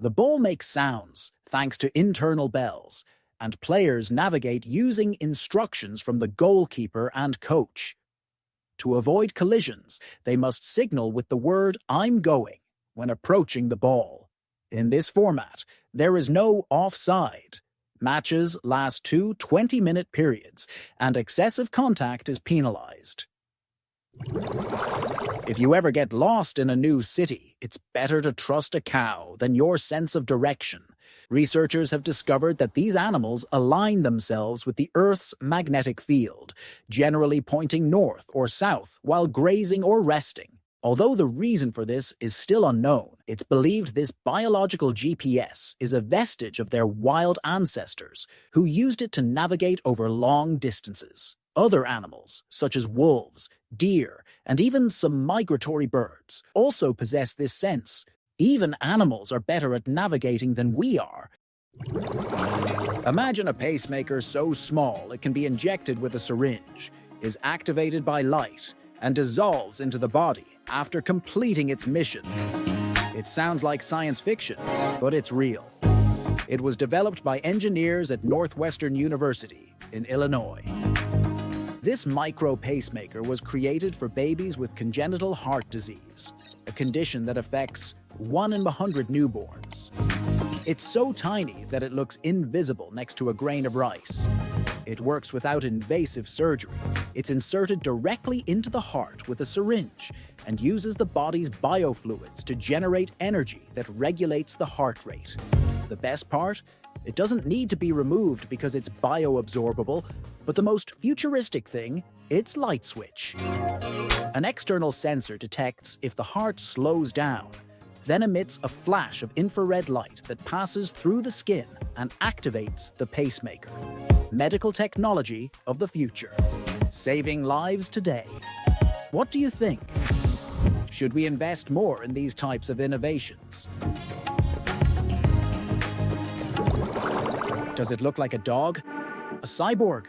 The ball makes sounds thanks to internal bells, and players navigate using instructions from the goalkeeper and coach. To avoid collisions, they must signal with the word "I'm going" when approaching the ball. In this format, there is no offside. Matches last 2 20-minute periods, and excessive contact is penalized. If you ever get lost in a new city, it's better to trust a cow than your sense of direction. Researchers have discovered that these animals align themselves with the Earth's magnetic field, generally pointing north or south while grazing or resting. Although the reason for this is still unknown, it's believed this biological GPS is a vestige of their wild ancestors who used it to navigate over long distances. Other animals, such as wolves, deer, and even some migratory birds, also possess this sense. Even animals are better at navigating than we are. Imagine a pacemaker so small it can be injected with a syringe, is activated by light, and dissolves into the body after completing its mission. It sounds like science fiction, but it's real. It was developed by engineers at Northwestern University in Illinois. This micro pacemaker was created for babies with congenital heart disease, a condition that affects 1 in 100 newborns. It's so tiny that it looks invisible next to a grain of rice. It works without invasive surgery. It's inserted directly into the heart with a syringe and uses the body's biofluids to generate energy that regulates the heart rate. The best part? It doesn't need to be removed because it's bioabsorbable, but the most futuristic thing, its light switch. An external sensor detects if the heart slows down, then emits a flash of infrared light that passes through the skin and activates the pacemaker. Medical technology of the future, saving lives today. What do you think? Should we invest more in these types of innovations? Does it look like a dog? A cyborg?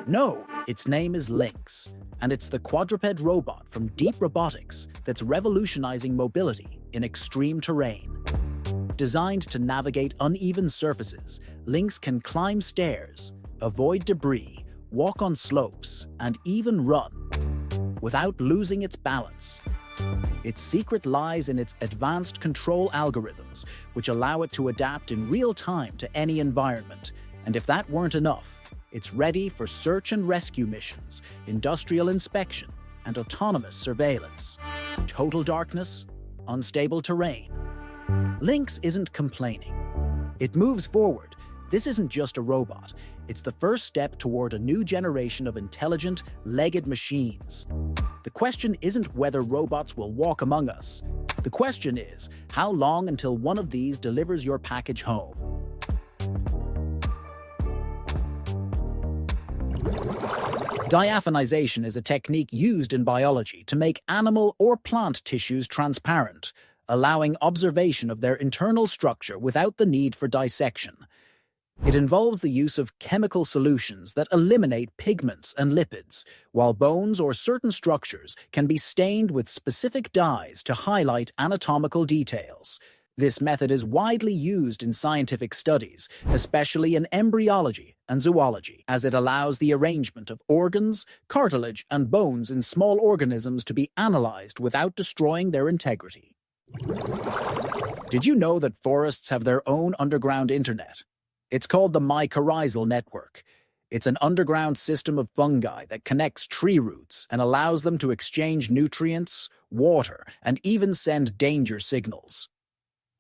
No, its name is Lynx, and it's the quadruped robot from Deep Robotics that's revolutionizing mobility in extreme terrain. Designed to navigate uneven surfaces, Lynx can climb stairs, avoid debris, walk on slopes, and even run without losing its balance. Its secret lies in its advanced control algorithms, which allow it to adapt in real time to any environment. And if that weren't enough, it's ready for search and rescue missions, industrial inspection, and autonomous surveillance. Total darkness, unstable terrain. Lynx isn't complaining. It moves forward. This isn't just a robot. It's the first step toward a new generation of intelligent, legged machines. The question isn't whether robots will walk among us. The question is, how long until one of these delivers your package home? Diaphanization is a technique used in biology to make animal or plant tissues transparent, allowing observation of their internal structure without the need for dissection. It involves the use of chemical solutions that eliminate pigments and lipids, while bones or certain structures can be stained with specific dyes to highlight anatomical details. This method is widely used in scientific studies, especially in embryology and zoology, as it allows the arrangement of organs, cartilage, and bones in small organisms to be analyzed without destroying their integrity. Did you know that forests have their own underground internet? It's called the mycorrhizal network. It's an underground system of fungi that connects tree roots and allows them to exchange nutrients, water, and even send danger signals.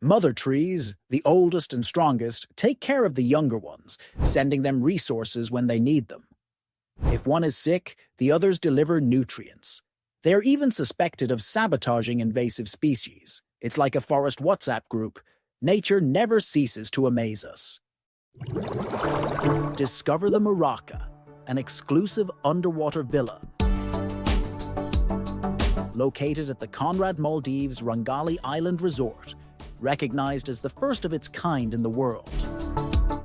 Mother trees, the oldest and strongest, take care of the younger ones, sending them resources when they need them. If one is sick, the others deliver nutrients. They are even suspected of sabotaging invasive species. It's like a forest WhatsApp group. Nature never ceases to amaze us. Discover the Maraca, an exclusive underwater villa located at the Conrad Maldives Rangali Island Resort, recognized as the first of its kind in the world.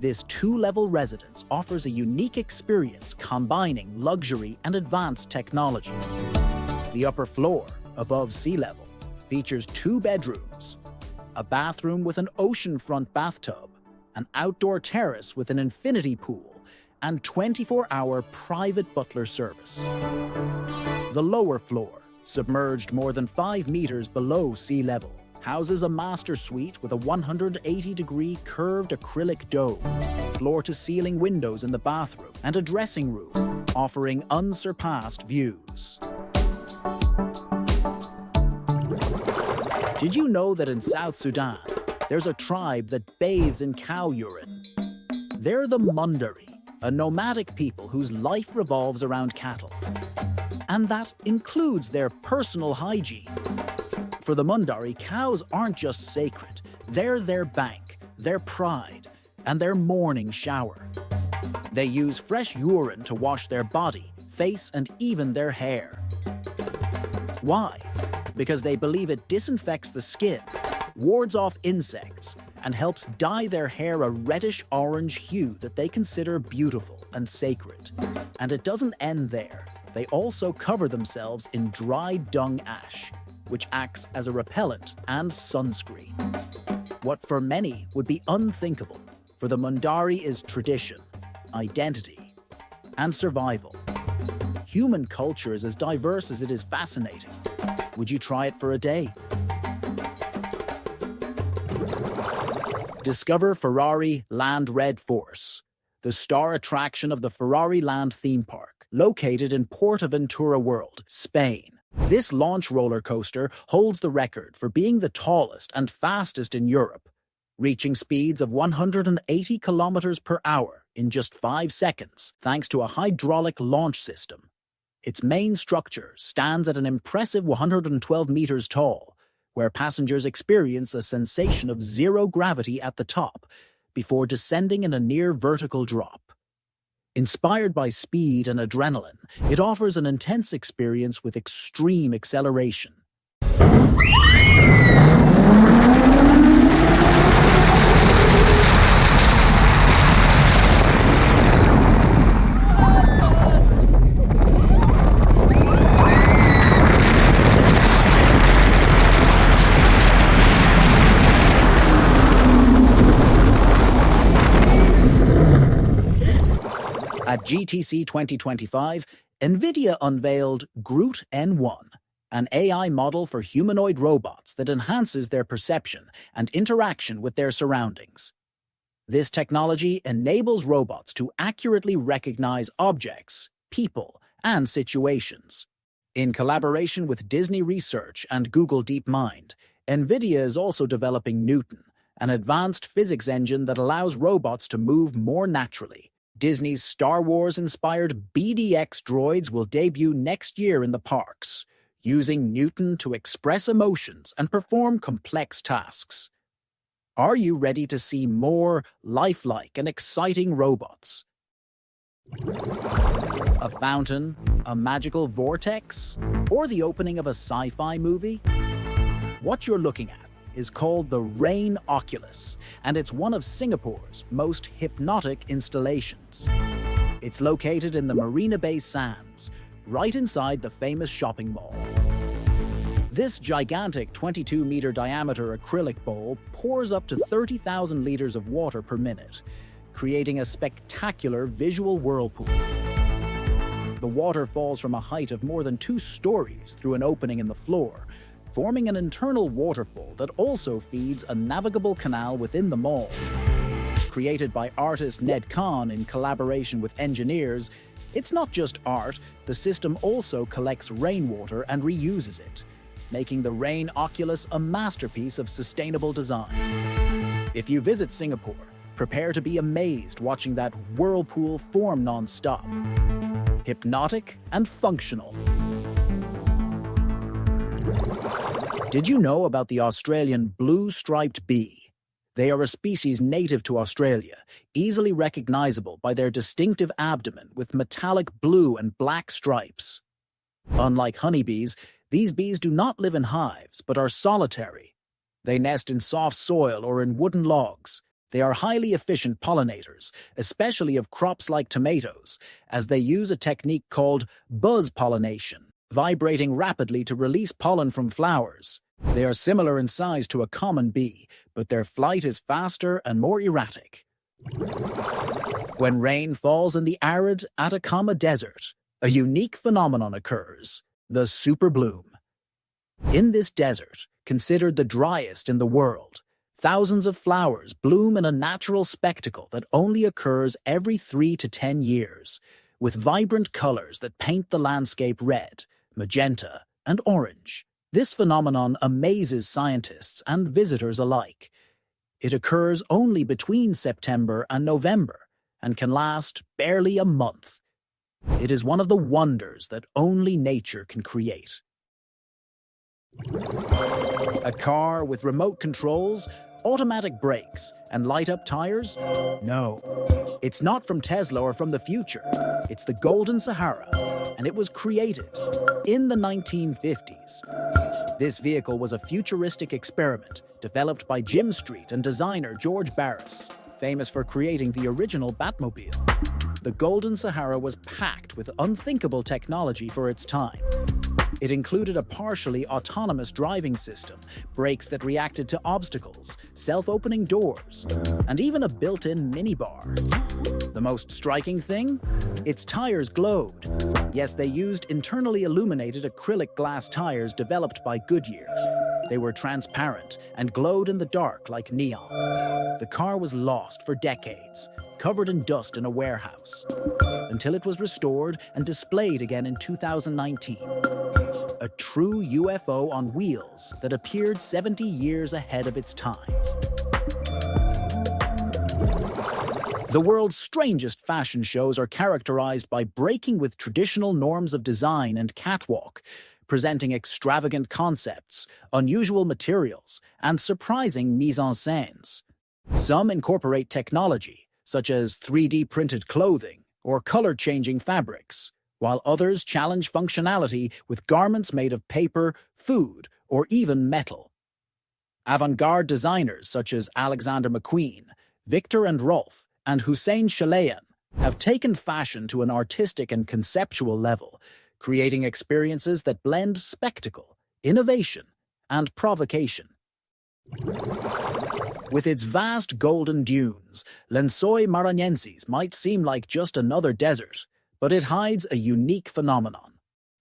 This two-level residence offers a unique experience combining luxury and advanced technology. The upper floor, above sea level, features 2 bedrooms, a bathroom with an oceanfront bathtub, an outdoor terrace with an infinity pool, and 24-hour private butler service. The lower floor, submerged more than 5 meters below sea level, houses a master suite with a 180-degree curved acrylic dome, floor-to-ceiling windows in the bathroom, and a dressing room, offering unsurpassed views. Did you know that in South Sudan, there's a tribe that bathes in cow urine? They're the Mundari, a nomadic people whose life revolves around cattle. And that includes their personal hygiene. For the Mundari, cows aren't just sacred. They're their bank, their pride, and their morning shower. They use fresh urine to wash their body, face, and even their hair. Why? Because they believe it disinfects the skin, wards off insects, and helps dye their hair a reddish-orange hue that they consider beautiful and sacred. And it doesn't end there. They also cover themselves in dried dung ash, which acts as a repellent and sunscreen. What for many would be unthinkable, for the Mundari is tradition, identity, and survival. Human culture is as diverse as it is fascinating. Would you try it for a day? Discover Ferrari Land Red Force, the star attraction of the Ferrari Land theme park, located in Portaventura World, Spain. This launch roller coaster holds the record for being the tallest and fastest in Europe. reaching speeds of 180 kilometers per hour in just 5 seconds thanks to a hydraulic launch system. Its main structure stands at an impressive 112 meters tall, where passengers experience a sensation of zero gravity at the top before descending in a near-vertical drop. Inspired by speed and adrenaline, it offers an intense experience with extreme acceleration. At GTC 2025, NVIDIA unveiled Groot N1, an AI model for humanoid robots that enhances their perception and interaction with their surroundings. This technology enables robots to accurately recognize objects, people, and situations. In collaboration with Disney Research and Google DeepMind, NVIDIA is also developing Newton, an advanced physics engine that allows robots to move more naturally. Disney's Star Wars-inspired BDX droids will debut next year in the parks, using Newton to express emotions and perform complex tasks. Are you ready to see more lifelike and exciting robots? A fountain, a magical vortex, or the opening of a sci-fi movie? What you're looking at is called the Rain Oculus, and it's one of Singapore's most hypnotic installations. It's located in the Marina Bay Sands, right inside the famous shopping mall. This gigantic 22-meter diameter acrylic bowl pours up to 30,000 liters of water per minute, creating a spectacular visual whirlpool. The water falls from a height of more than 2 stories through an opening in the floor, forming an internal waterfall that also feeds a navigable canal within the mall. Created by artist Ned Khan in collaboration with engineers, it's not just art, the system also collects rainwater and reuses it, making the Rain Oculus a masterpiece of sustainable design. If you visit Singapore, prepare to be amazed watching that whirlpool form non-stop. Hypnotic and functional. Did you know about the Australian blue-striped bee? They are a species native to Australia, easily recognizable by their distinctive abdomen with metallic blue and black stripes. Unlike honeybees, these bees do not live in hives, but are solitary. They nest in soft soil or in wooden logs. They are highly efficient pollinators, especially of crops like tomatoes, as they use a technique called buzz pollination, vibrating rapidly to release pollen from flowers. They are similar in size to a common bee, but their flight is faster and more erratic. When rain falls in the arid Atacama Desert, a unique phenomenon occurs, the superbloom. In this desert, considered the driest in the world, thousands of flowers bloom in a natural spectacle that only occurs every 3 to 10 years, with vibrant colors that paint the landscape red, magenta, and orange. This phenomenon amazes scientists and visitors alike. It occurs only between September and November and can last barely a month. It is one of the wonders that only nature can create. A car with remote controls, automatic brakes, and light-up tires? No, it's not from Tesla or from the future. It's the Golden Sahara, and it was created in the 1950s. This vehicle was a futuristic experiment developed by Jim Street and designer George Barris, famous for creating the original Batmobile. The Golden Sahara was packed with unthinkable technology for its time. It included a partially autonomous driving system, brakes that reacted to obstacles, self-opening doors, and even a built-in minibar. The most striking thing? Its tires glowed. Yes, they used internally illuminated acrylic glass tires developed by Goodyear. They were transparent and glowed in the dark like neon. The car was lost for decades, covered in dust in a warehouse, until it was restored and displayed again in 2019. A true UFO on wheels that appeared 70 years ahead of its time. The world's strangest fashion shows are characterized by breaking with traditional norms of design and catwalk, presenting extravagant concepts, unusual materials, and surprising mise-en-scènes. Some incorporate technology, such as 3D printed clothing or color-changing fabrics, while others challenge functionality with garments made of paper, food, or even metal. Avant-garde designers such as Alexander McQueen, Victor and Rolf, and Hussein Chalayan have taken fashion to an artistic and conceptual level, creating experiences that blend spectacle, innovation, and provocation. With its vast golden dunes, Lençói Maranhenses might seem like just another desert, but it hides a unique phenomenon.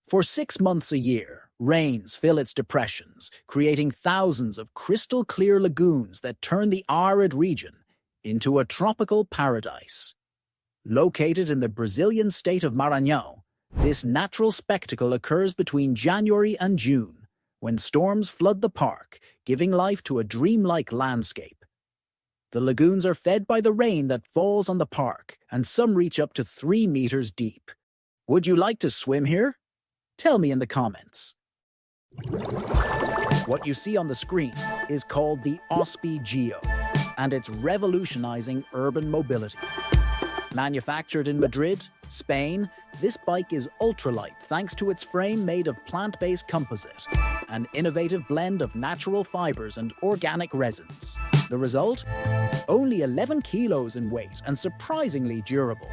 For 6 months a year, rains fill its depressions, creating thousands of crystal-clear lagoons that turn the arid region into a tropical paradise. Located in the Brazilian state of Maranhão, this natural spectacle occurs between January and June, when storms flood the park, giving life to a dreamlike landscape. The lagoons are fed by the rain that falls on the park, and some reach up to 3 meters deep. Would you like to swim here? Tell me in the comments. What you see on the screen is called the Ospi Geo, and it's revolutionizing urban mobility. Manufactured in Madrid, Spain, this bike is ultralight thanks to its frame made of plant-based composite, an innovative blend of natural fibers and organic resins. The result? Only 11 kilos in weight and surprisingly durable.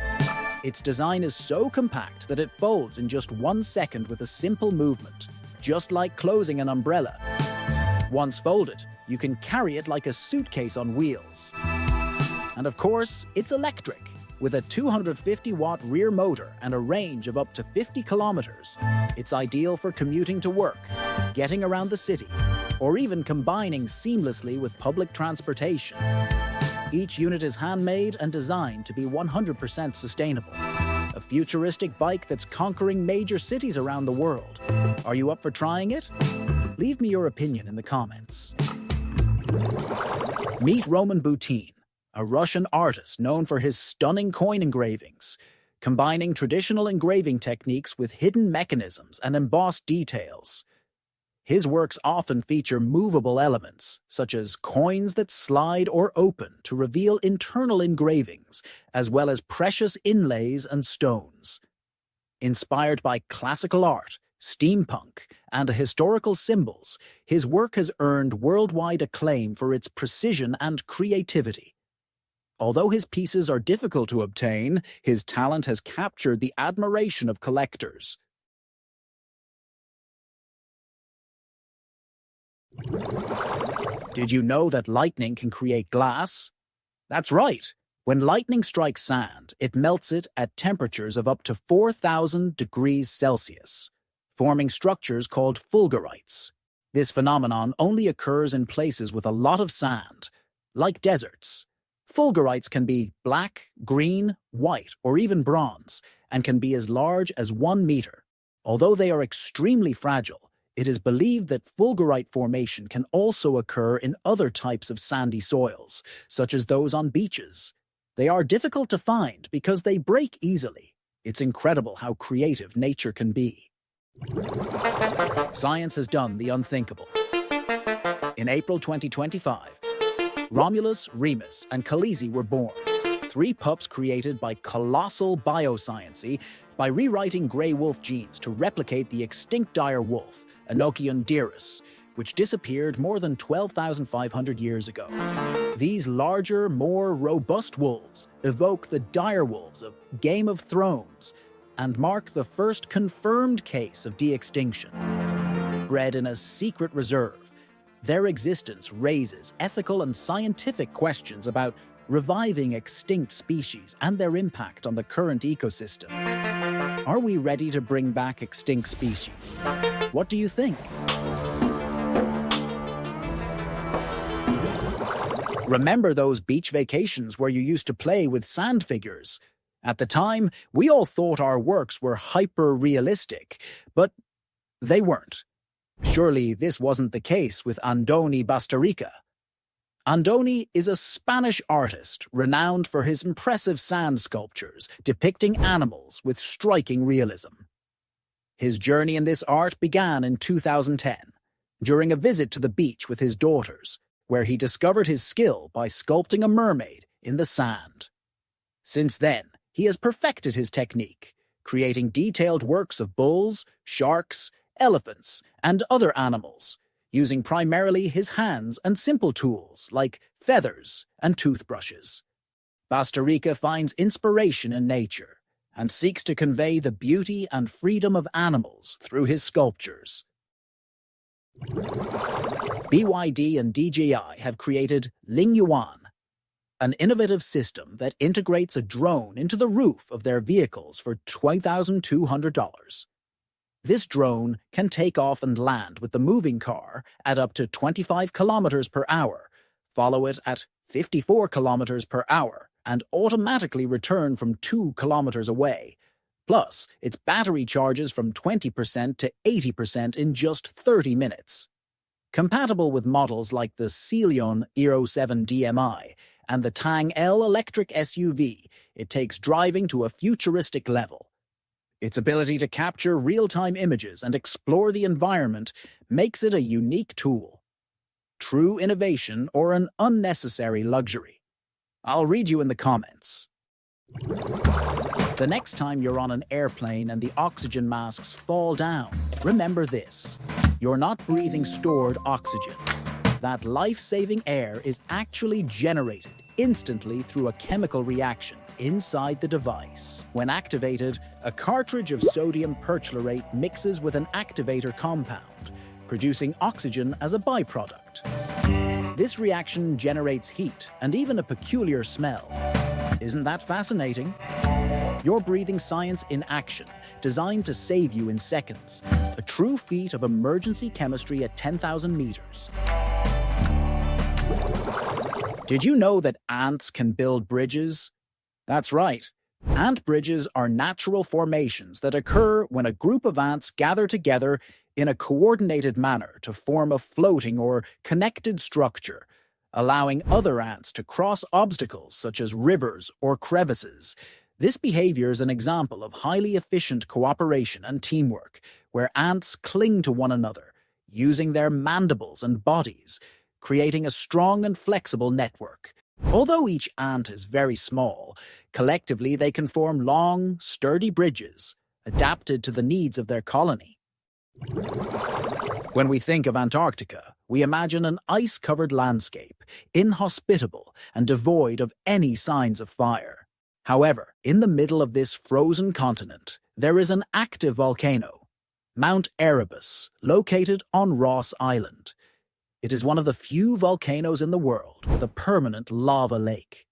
Its design is so compact that it folds in just 1 second with a simple movement, just like closing an umbrella. Once folded, you can carry it like a suitcase on wheels. And of course, it's electric, with a 250-watt rear motor and a range of up to 50 kilometers. It's ideal for commuting to work, getting around the city, or even combining seamlessly with public transportation. Each unit is handmade and designed to be 100% sustainable. A futuristic bike that's conquering major cities around the world. Are you up for trying it? Leave me your opinion in the comments. Meet Roman Butin, a Russian artist known for his stunning coin engravings, combining traditional engraving techniques with hidden mechanisms and embossed details. His works often feature movable elements, such as coins that slide or open to reveal internal engravings, as well as precious inlays and stones. Inspired by classical art, steampunk, and historical symbols, his work has earned worldwide acclaim for its precision and creativity. Although his pieces are difficult to obtain, his talent has captured the admiration of collectors. Did you know that lightning can create glass? That's right. When lightning strikes sand, it melts it at temperatures of up to 4,000 degrees Celsius, forming structures called fulgurites. This phenomenon only occurs in places with a lot of sand, like deserts. Fulgurites can be black, green, white, or even bronze, and can be as large as 1 meter. Although they are extremely fragile, it is believed that fulgurite formation can also occur in other types of sandy soils, such as those on beaches. They are difficult to find because they break easily. It's incredible how creative nature can be. Science has done the unthinkable. In April 2025, Romulus, Remus, and Khaleesi were born, 3 pups created by colossal bioscience by rewriting gray wolf genes to replicate the extinct dire wolf, Enochion dirus, which disappeared more than 12,500 years ago. These larger, more robust wolves evoke the dire wolves of Game of Thrones and mark the first confirmed case of de-extinction. Bred in a secret reserve, their existence raises ethical and scientific questions about reviving extinct species and their impact on the current ecosystem. Are we ready to bring back extinct species? What do you think? Remember those beach vacations where you used to play with sand figures? At the time, we all thought our works were hyper-realistic, but they weren't. Surely this wasn't the case with Andoni Bastarrica. Andoni is a Spanish artist renowned for his impressive sand sculptures depicting animals with striking realism. His journey in this art began in 2010, during a visit to the beach with his daughters, where he discovered his skill by sculpting a mermaid in the sand. Since then, he has perfected his technique, creating detailed works of bulls, sharks, elephants, and other animals, using primarily his hands and simple tools like feathers and toothbrushes. Bastarrica finds inspiration in nature and seeks to convey the beauty and freedom of animals through his sculptures. BYD and DJI have created Lingyuan, an innovative system that integrates a drone into the roof of their vehicles for $2,200. This drone can take off and land with the moving car at up to 25 kilometers per hour, follow it at 54 kilometers per hour, and automatically return from 2 kilometers away. Plus, its battery charges from 20% to 80% in just 30 minutes. Compatible with models like the Celion Euro 7 DMI and the Tang L electric SUV, it takes driving to a futuristic level. Its ability to capture real-time images and explore the environment makes it a unique tool. True innovation or an unnecessary luxury? I'll read you in the comments. The next time you're on an airplane and the oxygen masks fall down, remember this: you're not breathing stored oxygen. That life-saving air is actually generated instantly through a chemical reaction inside the device. When activated, a cartridge of sodium perchlorate mixes with an activator compound, producing oxygen as a byproduct. This reaction generates heat and even a peculiar smell. Isn't that fascinating? You're breathing science in action, designed to save you in seconds. A true feat of emergency chemistry at 10,000 meters. Did you know that ants can build bridges? That's right. Ant bridges are natural formations that occur when a group of ants gather together in a coordinated manner to form a floating or connected structure, allowing other ants to cross obstacles such as rivers or crevices. This behavior is an example of highly efficient cooperation and teamwork, where ants cling to one another, using their mandibles and bodies, creating a strong and flexible network. Although each ant is very small, collectively they can form long, sturdy bridges, adapted to the needs of their colony. When we think of Antarctica, we imagine an ice-covered landscape, inhospitable and devoid of any signs of fire. However, in the middle of this frozen continent, there is an active volcano, Mount Erebus, located on Ross Island. It is one of the few volcanoes in the world with a permanent lava lake.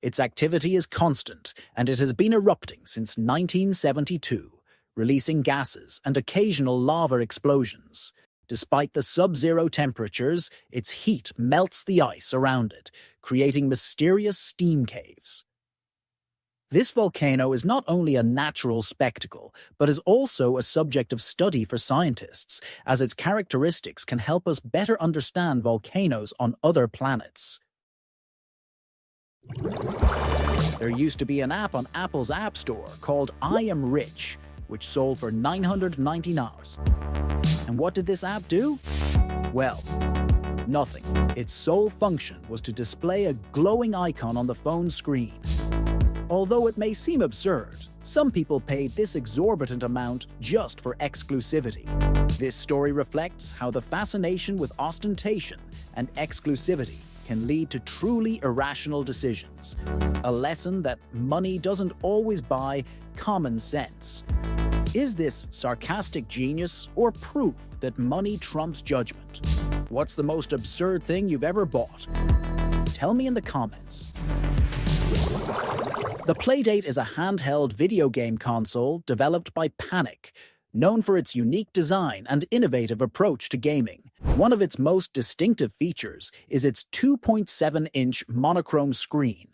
Its activity is constant, and it has been erupting since 1972, releasing gases and occasional lava explosions. Despite the sub-zero temperatures, its heat melts the ice around it, creating mysterious steam caves. This volcano is not only a natural spectacle, but is also a subject of study for scientists, as its characteristics can help us better understand volcanoes on other planets. There used to be an app on Apple's App Store called I Am Rich, which sold for $999. And what did this app do? Well, nothing. Its sole function was to display a glowing icon on the phone screen. Although it may seem absurd, some people paid this exorbitant amount just for exclusivity. This story reflects how the fascination with ostentation and exclusivity can lead to truly irrational decisions. A lesson that money doesn't always buy common sense. Is this sarcastic genius or proof that money trumps judgment? What's the most absurd thing you've ever bought? Tell me in the comments. The Playdate is a handheld video game console developed by Panic, known for its unique design and innovative approach to gaming. One of its most distinctive features is its 2.7-inch monochrome screen,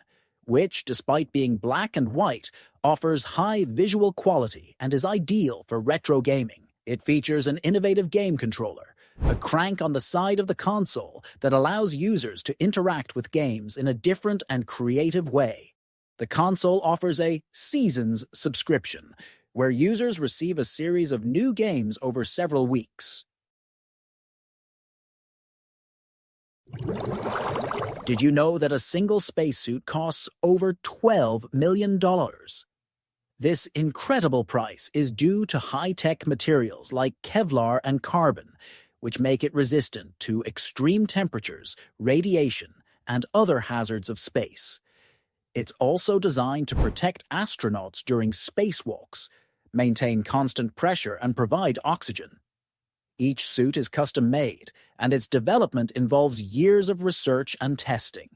which, despite being black and white, offers high visual quality and is ideal for retro gaming. It features an innovative game controller, a crank on the side of the console that allows users to interact with games in a different and creative way. The console offers a Seasons subscription, where users receive a series of new games over several weeks. Did you know that a single spacesuit costs over $12 million? This incredible price is due to high-tech materials like Kevlar and carbon, which make it resistant to extreme temperatures, radiation, and other hazards of space. It's also designed to protect astronauts during spacewalks, maintain constant pressure, and provide oxygen. Each suit is custom-made, and its development involves years of research and testing.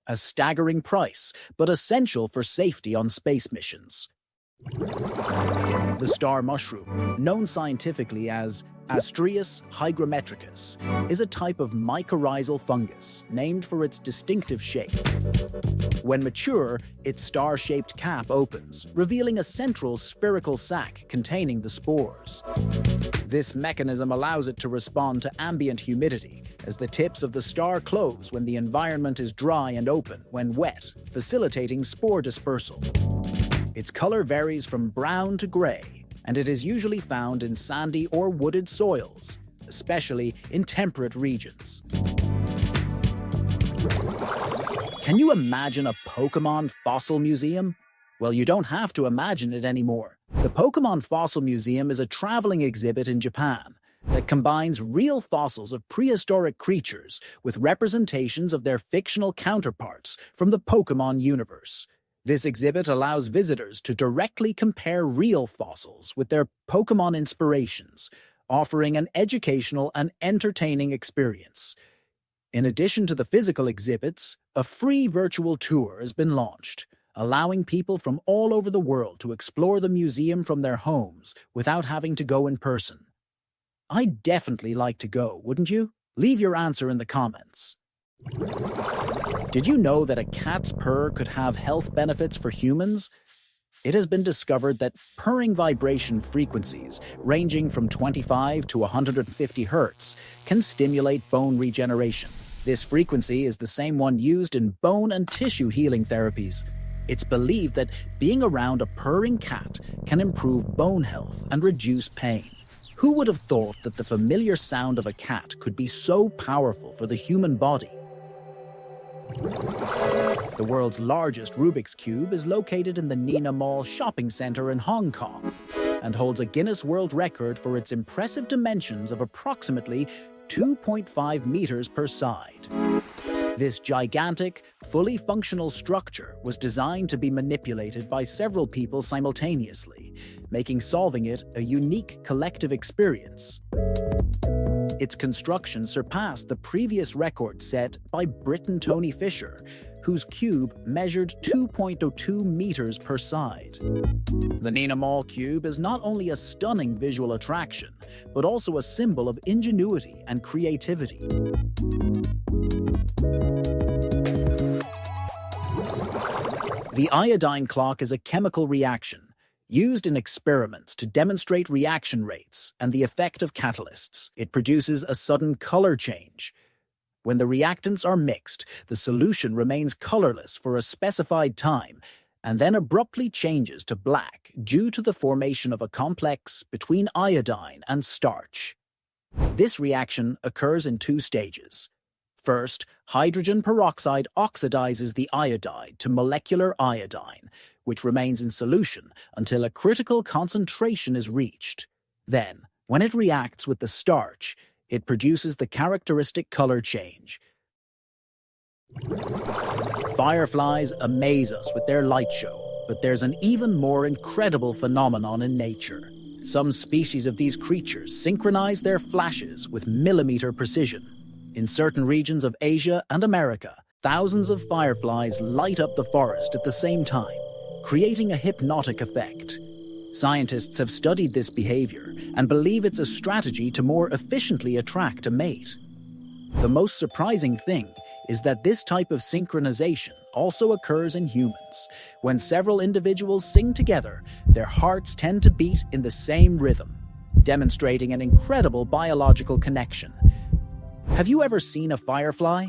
A staggering price, but essential for safety on space missions. The star mushroom, known scientifically as Astreus hygrometricus, is a type of mycorrhizal fungus named for its distinctive shape. When mature, its star-shaped cap opens, revealing a central spherical sac containing the spores. This mechanism allows it to respond to ambient humidity, as the tips of the star close when the environment is dry and open when wet, facilitating spore dispersal. Its color varies from brown to gray, and it is usually found in sandy or wooded soils, especially in temperate regions. Can you imagine a Pokémon fossil museum? Well, you don't have to imagine it anymore. The Pokémon Fossil Museum is a traveling exhibit in Japan that combines real fossils of prehistoric creatures with representations of their fictional counterparts from the Pokémon universe. This exhibit allows visitors to directly compare real fossils with their Pokémon inspirations, offering an educational and entertaining experience. In addition to the physical exhibits, a free virtual tour has been launched, allowing people from all over the world to explore the museum from their homes without having to go in person. I'd definitely like to go, wouldn't you? Leave your answer in the comments. Did you know that a cat's purr could have health benefits for humans? It has been discovered that purring vibration frequencies, ranging from 25 to 150 Hz, can stimulate bone regeneration. This frequency is the same one used in bone and tissue healing therapies. It's believed that being around a purring cat can improve bone health and reduce pain. Who would have thought that the familiar sound of a cat could be so powerful for the human body? The world's largest Rubik's Cube is located in the Nina Mall shopping center in Hong Kong and holds a Guinness World Record for its impressive dimensions of approximately 2.5 meters per side. This gigantic, fully functional structure was designed to be manipulated by several people simultaneously, making solving it a unique collective experience. Its construction surpassed the previous record set by Briton Tony Fisher, whose cube measured 2.02 meters per side. The Nina Mall Cube is not only a stunning visual attraction, but also a symbol of ingenuity and creativity. The iodine clock is a chemical reaction used in experiments to demonstrate reaction rates and the effect of catalysts. It produces a sudden color change. When the reactants are mixed, the solution remains colorless for a specified time and then abruptly changes to black due to the formation of a complex between iodine and starch. This reaction occurs in two stages. First, hydrogen peroxide oxidizes the iodide to molecular iodine, which remains in solution until a critical concentration is reached. Then, when it reacts with the starch, it produces the characteristic color change. Fireflies amaze us with their light show, but there's an even more incredible phenomenon in nature. Some species of these creatures synchronize their flashes with millimeter precision. In certain regions of Asia and America, thousands of fireflies light up the forest at the same time, creating a hypnotic effect. Scientists have studied this behavior and believe it's a strategy to more efficiently attract a mate. The most surprising thing is that this type of synchronization also occurs in humans. When several individuals sing together, their hearts tend to beat in the same rhythm. demonstrating an incredible biological connection. Have you ever seen a firefly?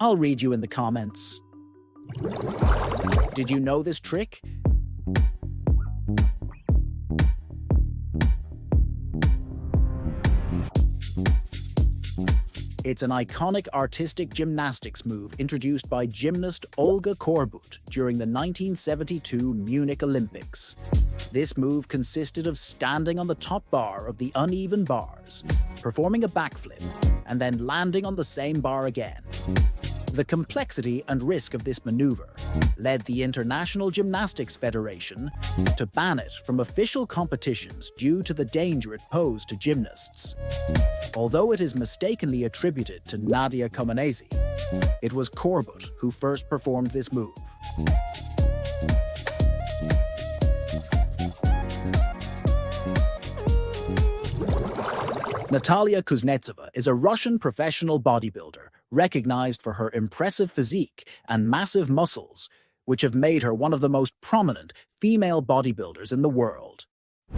I'll read you in the comments. Did you know this trick? It's an iconic artistic gymnastics move introduced by gymnast Olga Korbut during the 1972 Munich Olympics. This move consisted of standing on the top bar of the uneven bars, performing a backflip, and then landing on the same bar again. The complexity and risk of this maneuver led the International Gymnastics Federation to ban it from official competitions due to the danger it posed to gymnasts. Although it is mistakenly attributed to Nadia Comaneci, it was Korbut who first performed this move. Natalia Kuznetsova is a Russian professional bodybuilder recognized for her impressive physique and massive muscles, which have made her one of the most prominent female bodybuilders in the world.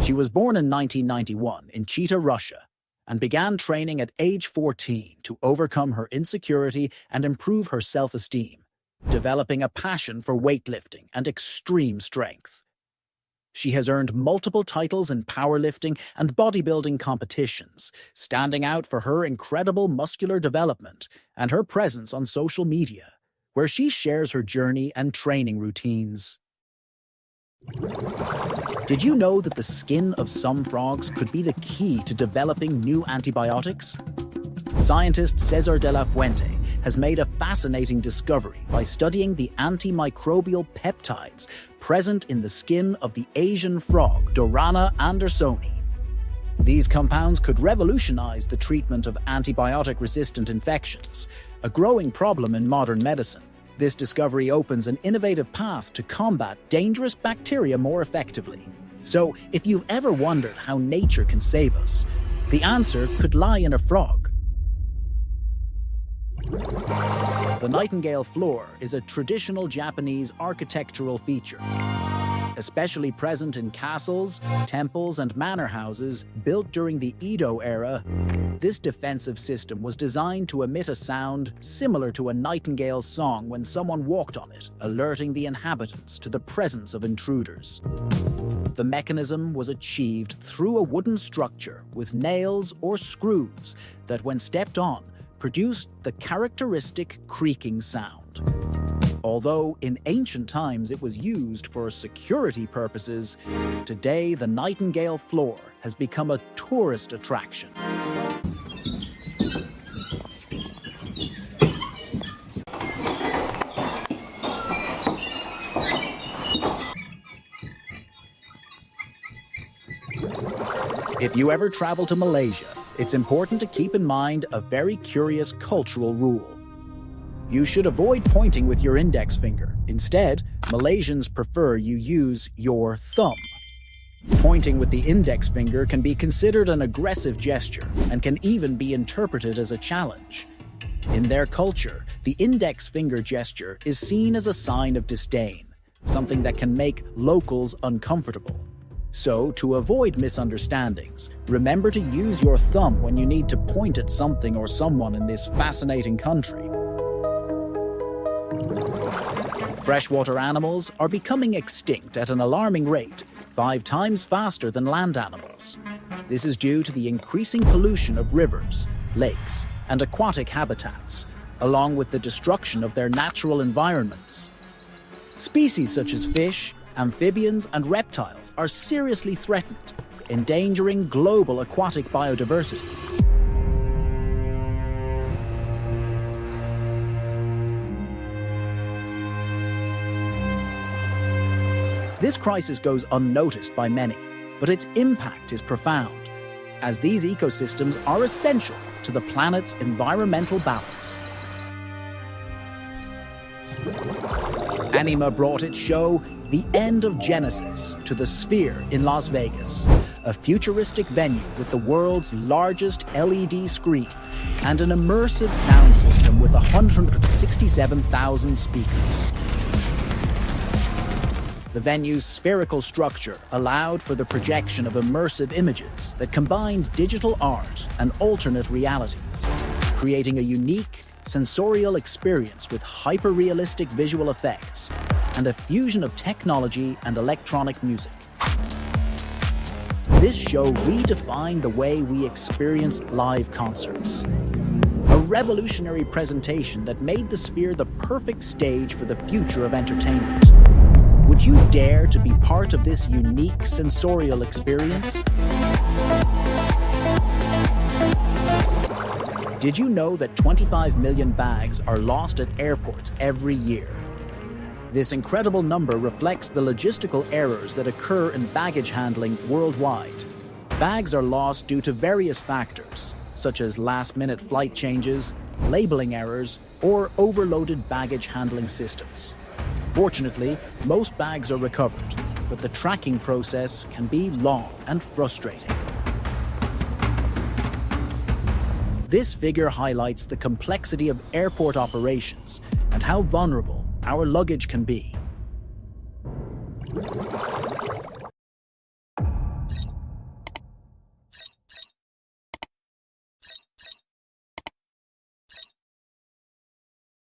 She was born in 1991 in Chita, Russia, and began training at age 14 to overcome her insecurity and improve her self-esteem, developing a passion for weightlifting and extreme strength. She has earned multiple titles in powerlifting and bodybuilding competitions, standing out for her incredible muscular development and her presence on social media, where she shares her journey and training routines. Did you know that the skin of some frogs could be the key to developing new antibiotics? Scientist Cesar de la Fuente has made a fascinating discovery by studying the antimicrobial peptides present in the skin of the Asian frog Dorana andersoni. These compounds could revolutionize the treatment of antibiotic-resistant infections, a growing problem in modern medicine. This discovery opens an innovative path to combat dangerous bacteria more effectively. So, if you've ever wondered how nature can save us, the answer could lie in a frog. The nightingale floor is a traditional Japanese architectural feature, especially present in castles, temples, and manor houses built during the Edo era. This defensive system was designed to emit a sound similar to a nightingale's song when someone walked on it, alerting the inhabitants to the presence of intruders. The mechanism was achieved through a wooden structure with nails or screws that, when stepped on, produced the characteristic creaking sound. Although in ancient times it was used for security purposes, today the nightingale floor has become a tourist attraction. If you ever travel to Malaysia, it's important to keep in mind a very curious cultural rule. You should avoid pointing with your index finger. Instead, Malaysians prefer you use your thumb. Pointing with the index finger can be considered an aggressive gesture and can even be interpreted as a challenge. In their culture, the index finger gesture is seen as a sign of disdain, something that can make locals uncomfortable. So, to avoid misunderstandings, remember to use your thumb when you need to point at something or someone in this fascinating country. Freshwater animals are becoming extinct at an alarming rate, 5 times faster than land animals. This is due to the increasing pollution of rivers, lakes, and aquatic habitats, along with the destruction of their natural environments. Species such as fish, amphibians, and reptiles are seriously threatened, endangering global aquatic biodiversity. This crisis goes unnoticed by many, but its impact is profound, as these ecosystems are essential to the planet's environmental balance. Anima brought its show The End of Genesis to the Sphere in Las Vegas, a futuristic venue with the world's largest LED screen and an immersive sound system with 167,000 speakers. The venue's spherical structure allowed for the projection of immersive images that combined digital art and alternate realities, creating a unique, sensorial experience with hyper-realistic visual effects and a fusion of technology and electronic music. This show redefined the way we experience live concerts. A revolutionary presentation that made the Sphere the perfect stage for the future of entertainment. Would you dare to be part of this unique sensorial experience? Did you know that 25 million bags are lost at airports every year? This incredible number reflects the logistical errors that occur in baggage handling worldwide. Bags are lost due to various factors, such as last-minute flight changes, labeling errors, or overloaded baggage handling systems. Fortunately, most bags are recovered, but the tracking process can be long and frustrating. This figure highlights the complexity of airport operations and how vulnerable our luggage can be.